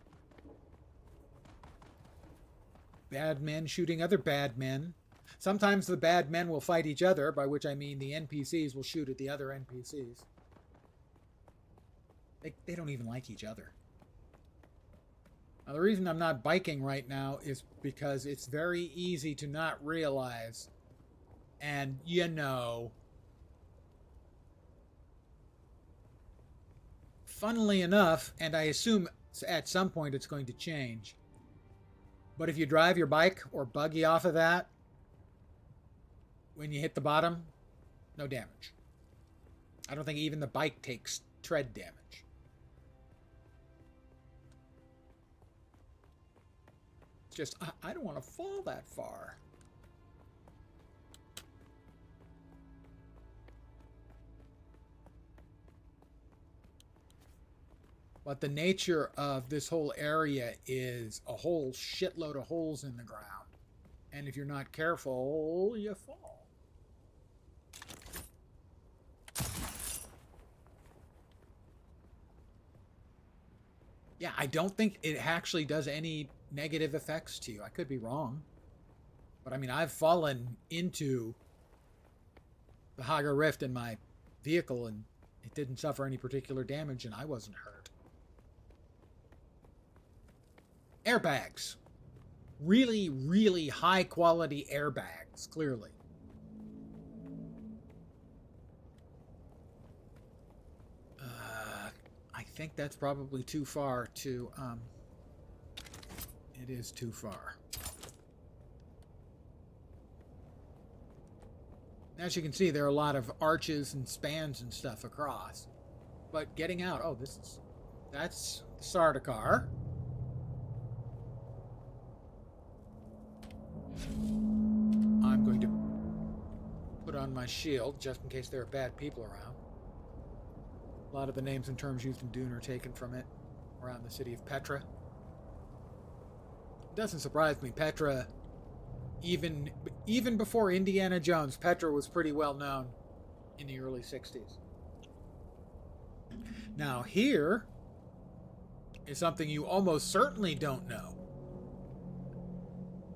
Bad men shooting other bad men. Sometimes the bad men will fight each other, by which I mean the NPCs will shoot at the other NPCs. They don't even like each other. Now, the reason I'm not biking right now is because it's very easy to not realize, and you know, funnily enough, and I assume at some point it's going to change, but if you drive your bike or buggy off of that, when you hit the bottom, no damage. I don't think even the bike takes tread damage. It's just, I don't want to fall that far. But the nature of this whole area is a whole shitload of holes in the ground. And if you're not careful, you fall. Yeah, I don't think it actually does any negative effects to you. I could be wrong. But I mean, I've fallen into the Haga Rift in my vehicle and it didn't suffer any particular damage and I wasn't hurt. Airbags. Really, really high quality airbags, clearly. I think that's probably too far to, it is too far. As you can see, there are a lot of arches and spans and stuff across. But getting out, oh, that's the Sardaukar. I'm going to put on my shield just in case there are bad people around. A lot of the names and terms used in Dune are taken from it around the city of Petra. It doesn't surprise me. Petra, even before Indiana Jones, Petra was pretty well known in the early 60s. Now here is something you almost certainly don't know.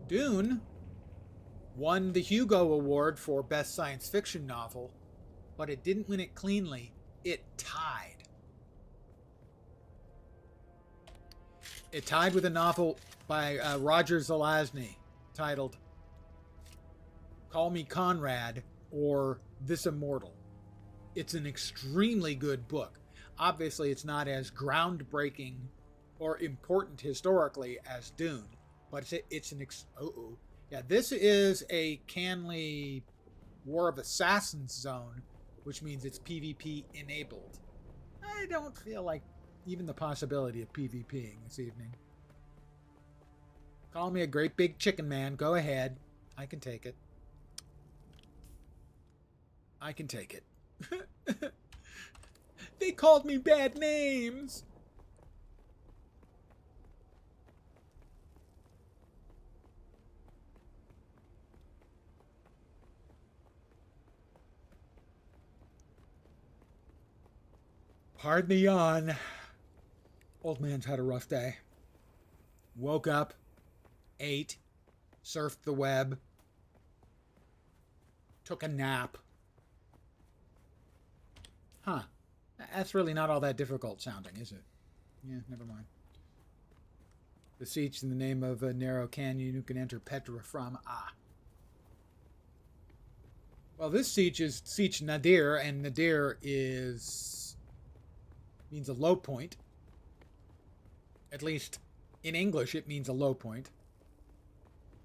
Dune won the Hugo Award for Best Science Fiction Novel, but it didn't win it cleanly. It tied. It tied with a novel by Roger Zelazny titled Call Me Conrad or This Immortal. It's an extremely good book. Obviously, it's not as groundbreaking or important historically as Dune, but this is a Canley War of Assassins zone, which means it's PvP enabled. I don't feel like even the possibility of PvPing this evening. Call me a great big chicken man. Go ahead. I can take it. I can take it. They called me bad names. Pardon the yawn. Old man's had a rough day. Woke up, ate, surfed the web, took a nap. Huh. That's really not all that difficult sounding, is it? Yeah, never mind. The Siege in the name of a narrow canyon you can enter Petra from. Ah. Well, this Siege is Siege Nadir, and Nadir means a low point. At least in English, it means a low point.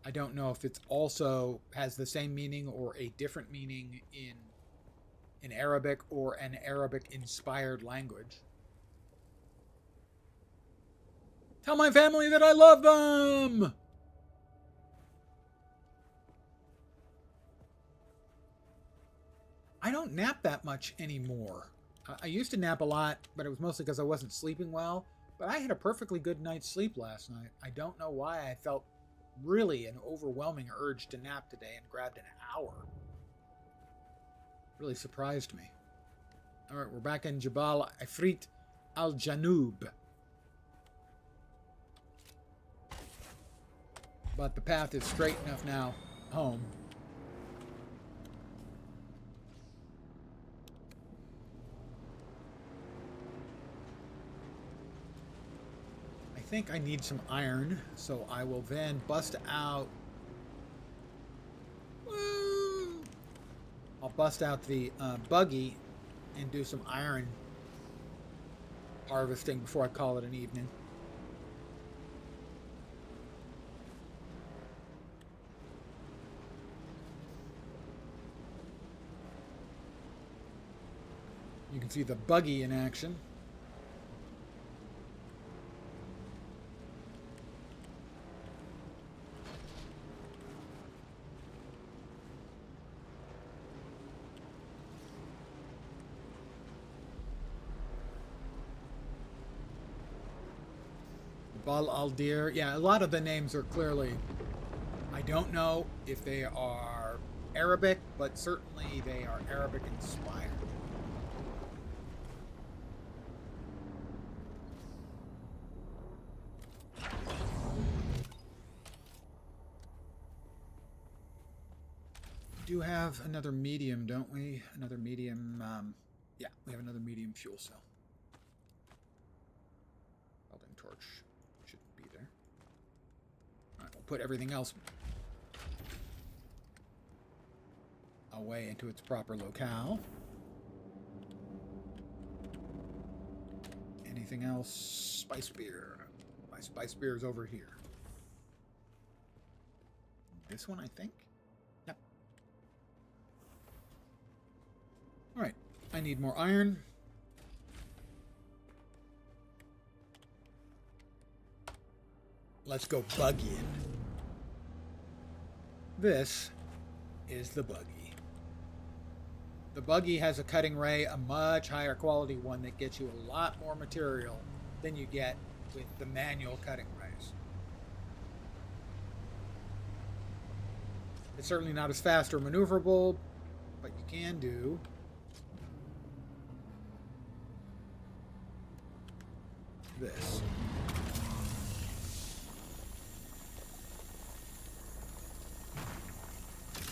I don't know if it also has the same meaning or a different meaning in Arabic or an Arabic-inspired language. Tell my family that I love them! I don't nap that much anymore. I used to nap a lot, but it was mostly because I wasn't sleeping well. But I had a perfectly good night's sleep last night. I don't know why I felt really an overwhelming urge to nap today and grabbed an hour. Really surprised me. All right, we're back in Jabal Ifrit al-Janub. But the path is straight enough now home. I think I need some iron, so I will then bust out. Woo! I'll bust out the buggy and do some iron harvesting before I call it an evening. You can see the buggy in action. Bal Aldir. Yeah, a lot of the names are clearly, I don't know if they are Arabic, but certainly they are Arabic inspired. Do have another medium, don't we? Another medium, yeah, we have another medium fuel cell. Welding torch shouldn't be there. Alright, we'll put everything else away into its proper locale. Anything else? Spice beer. My spice beer is over here. This one, I think? Yep. Alright, I need more iron. Let's go buggying. This is the buggy. The buggy has a cutting ray, a much higher quality one that gets you a lot more material than you get with the manual cutting rays. It's certainly not as fast or maneuverable, but you can do this.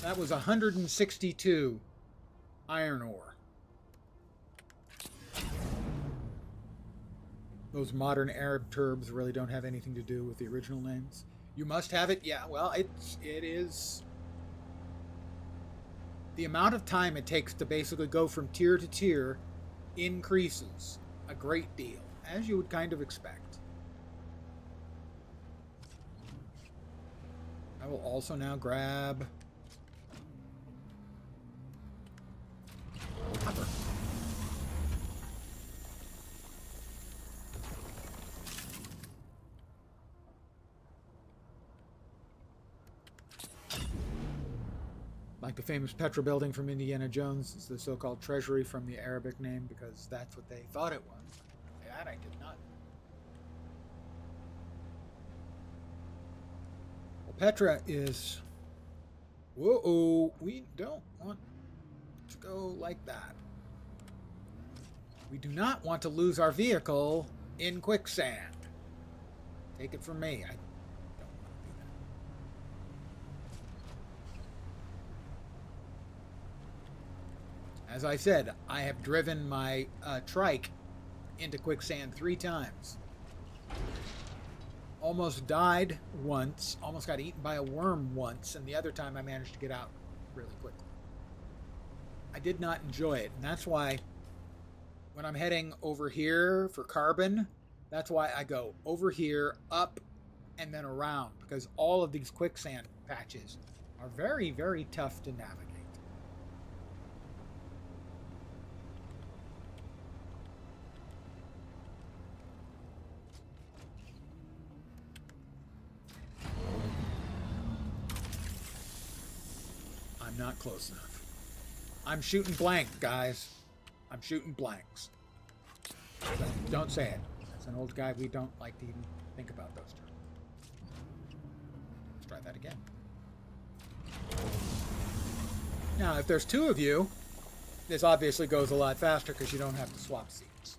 That was 162 iron ore. Those modern Arab turbs really don't have anything to do with the original names. You must have it. Yeah, well, it is. The amount of time it takes to basically go from tier to tier increases a great deal, as you would kind of expect. I will also now grab copper. Like the famous Petra building from Indiana Jones, it's the so-called treasury from the Arabic name because that's what they thought it was. That I did not. Well, Petra is... Whoa, we don't want to go like that. We do not want to lose our vehicle in quicksand. Take it from me. I don't want to do that. As I said, I have driven my trike into quicksand 3 times. Almost died once, almost got eaten by a worm once, and the other time I managed to get out really quickly. I did not enjoy it, and that's why when I'm heading over here for carbon, that's why I go over here, up, and then around, because all of these quicksand patches are very, very tough to navigate. I'm not close enough. I'm shooting blank, guys. I'm shooting blanks. Don't say it. As an old guy, we don't like to even think about those terms. Let's try that again. Now, if there's 2 of you, this obviously goes a lot faster because you don't have to swap seats.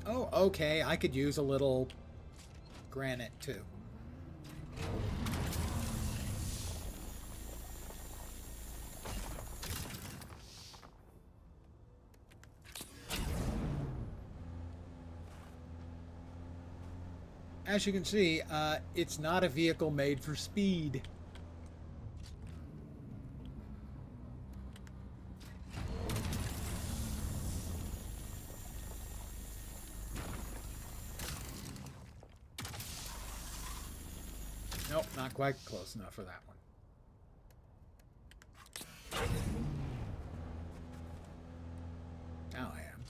Oh, okay. I could use a little granite too. As you can see, it's not a vehicle made for speed. Nope, not quite close enough for that one. Now I am.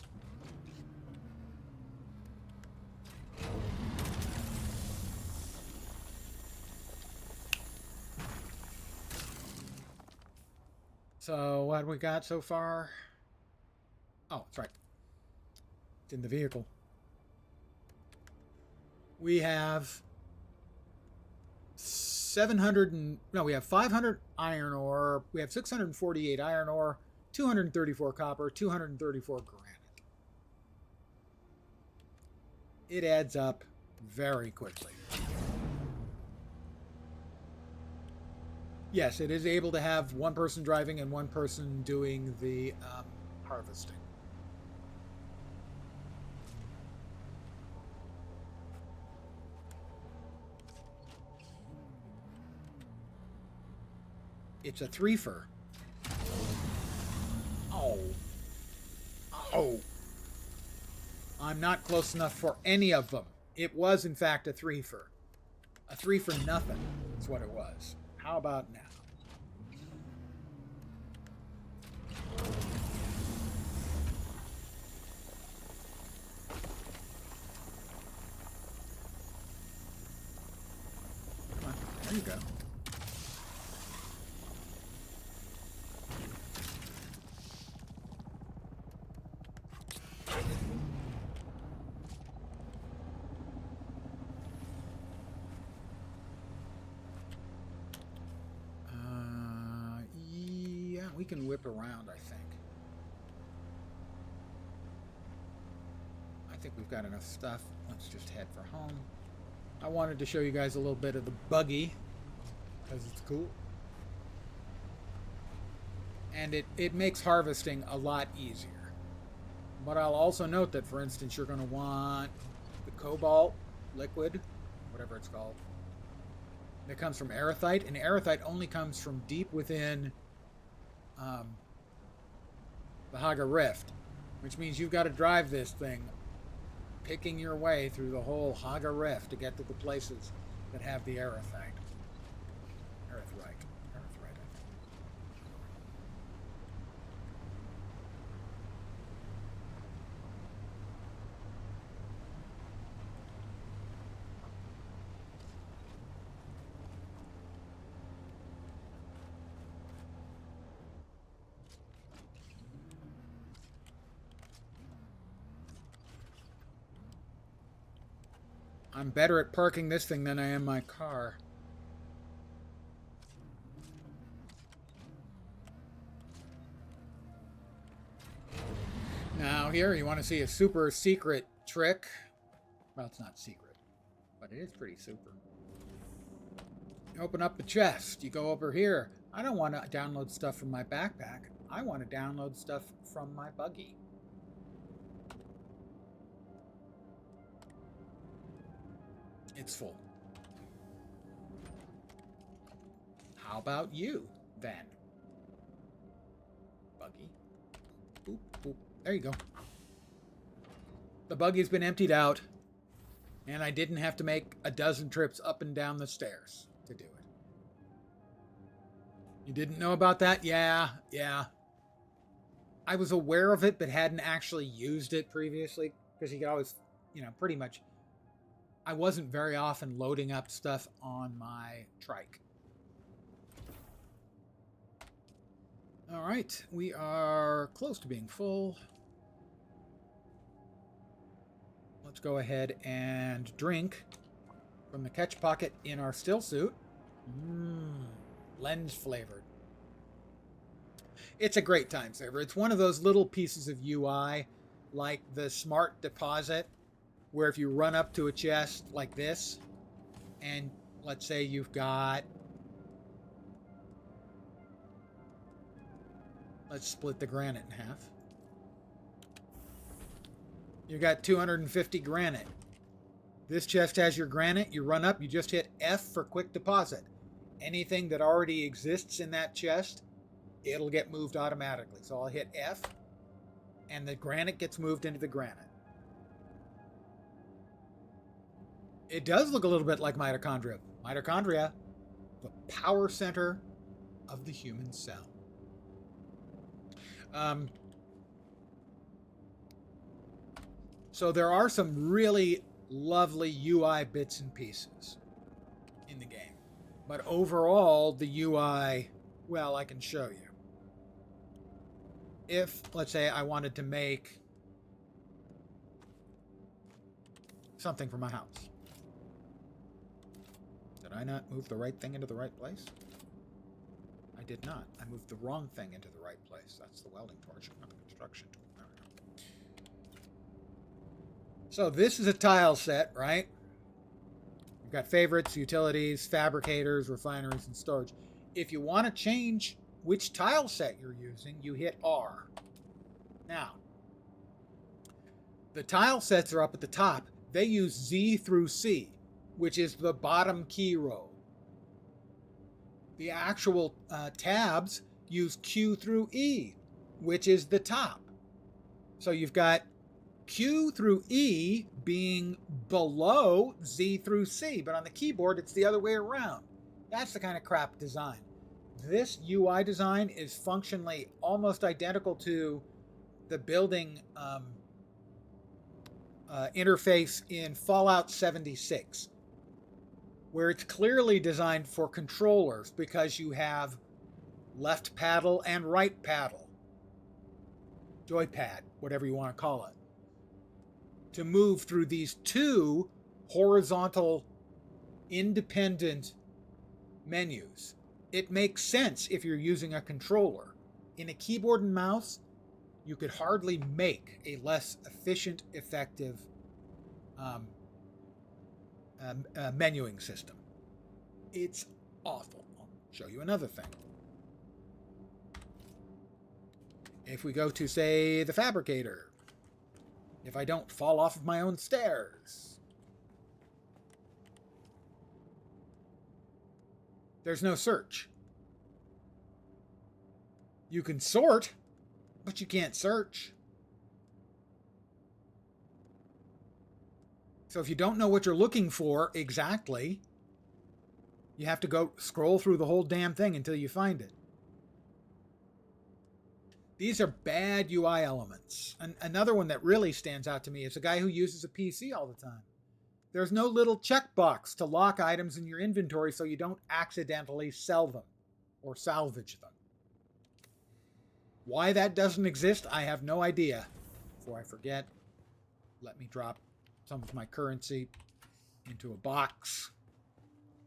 So what we got so far? Oh, that's right. It's in the vehicle. We have 500 iron ore. We have 648 iron ore, 234 copper, 234 granite. It adds up very quickly. Yes, it is able to have one person driving and one person doing the harvesting. It's a threefer. Oh. Oh. I'm not close enough for any of them. It was, in fact, a threefer. A three for nothing is what it was. How about now? Come on. There you go. We can whip around, I think. I think we've got enough stuff. Let's just head for home. I wanted to show you guys a little bit of the buggy because it's cool. And it makes harvesting a lot easier. But I'll also note that, for instance, you're going to want the cobalt liquid, whatever it's called, that comes from aerithite. And aerithite only comes from deep within the Haga Rift, which means you've got to drive this thing, picking your way through the whole Haga Rift to get to the places that have the aerithite. Aerithite, I think. I'm better at parking this thing than I am my car. Now here, you want to see a super secret trick. Well, it's not secret, but it is pretty super. You open up the chest. You go over here. I don't want to download stuff from my backpack. I want to download stuff from my buggy. It's full. How about you, then? Buggy. Boop, boop. There you go. The buggy's been emptied out, and I didn't have to make a dozen trips up and down the stairs to do it. You didn't know about that? Yeah. I was aware of it, but hadn't actually used it previously, because you could always, pretty much... I wasn't very often loading up stuff on my trike. All right, we are close to being full. Let's go ahead and drink from the catch pocket in our still suit. Lens flavored. It's a great time saver. It's one of those little pieces of UI, like the smart deposit, where if you run up to a chest like this, and let's say you've got, let's split the granite in half. You got 250 granite. This chest has your granite. You run up, you just hit F for quick deposit. Anything that already exists in that chest, it'll get moved automatically. So I'll hit F, and the granite gets moved into the granite. It does look a little bit like mitochondria. Mitochondria, the power center of the human cell. So there are some really lovely UI bits and pieces in the game. But overall, the UI, well, I can show you. If, let's say, I wanted to make something for my house. Did I not move the right thing into the right place? I did not. I moved the wrong thing into the right place. That's the welding torch, not the construction tool. There we go. So this is a tile set, right? You've got favorites, utilities, fabricators, refineries, and storage. If you want to change which tile set you're using, you hit R. Now, the tile sets are up at the top. They use Z through C, which is the bottom key row. The actual tabs use Q through E, which is the top. So you've got Q through E being below Z through C, but on the keyboard it's the other way around. That's the kind of crap design. This UI design is functionally almost identical to the building interface in Fallout 76, where it's clearly designed for controllers because you have left paddle and right paddle, joypad, whatever you want to call it, to move through these two horizontal independent menus. It makes sense if you're using a controller. In a keyboard and mouse, you could hardly make a less efficient, effective menuing system. It's awful. I'll show you another thing. If we go to, say, the fabricator, if I don't fall off of my own stairs, there's no search. You can sort, but you can't search. So if you don't know what you're looking for exactly, you have to go scroll through the whole damn thing until you find it. These are bad UI elements. Another one that really stands out to me is a guy who uses a PC all the time. There's no little checkbox to lock items in your inventory so you don't accidentally sell them or salvage them. Why that doesn't exist, I have no idea. Before I forget, let me drop some of my currency into a box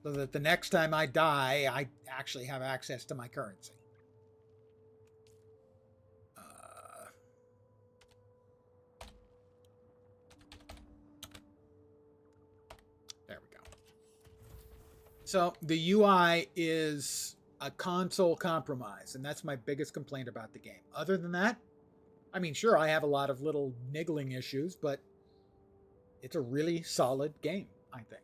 so that the next time I die, I actually have access to my currency. There we go. So the UI is a console compromise, and that's my biggest complaint about the game. Other than that, I mean, sure, I have a lot of little niggling issues, but it's a really solid game, I think.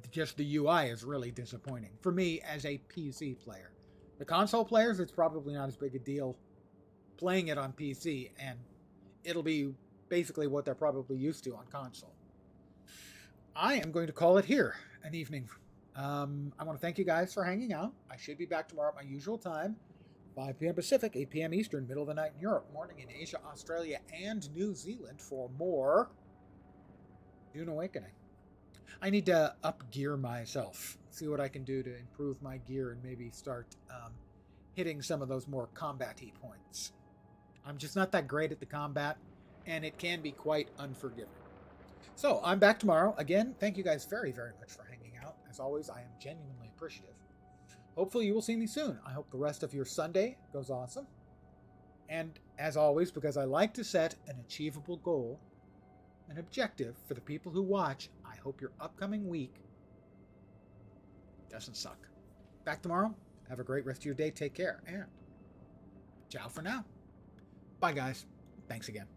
Just the UI is really disappointing for me as a PC player. The console players, it's probably not as big a deal playing it on PC, and it'll be basically what they're probably used to on console. I am going to call it here an evening. I want to thank you guys for hanging out. I should be back tomorrow at my usual time, 5 p.m. Pacific, 8 p.m. Eastern, middle of the night in Europe, morning in Asia, Australia, and New Zealand for more Dune Awakening. I need to up gear myself, see what I can do to improve my gear and maybe start hitting some of those more combat-y points. I'm just not that great at the combat, and it can be quite unforgiving. So, I'm back tomorrow. Again, thank you guys very, very much for hanging out. As always, I am genuinely appreciative. Hopefully you will see me soon. I hope the rest of your Sunday goes awesome. And as always, because I like to set an achievable goal, an objective for the people who watch, I hope your upcoming week doesn't suck. Back tomorrow. Have a great rest of your day. Take care. And ciao for now. Bye, guys. Thanks again.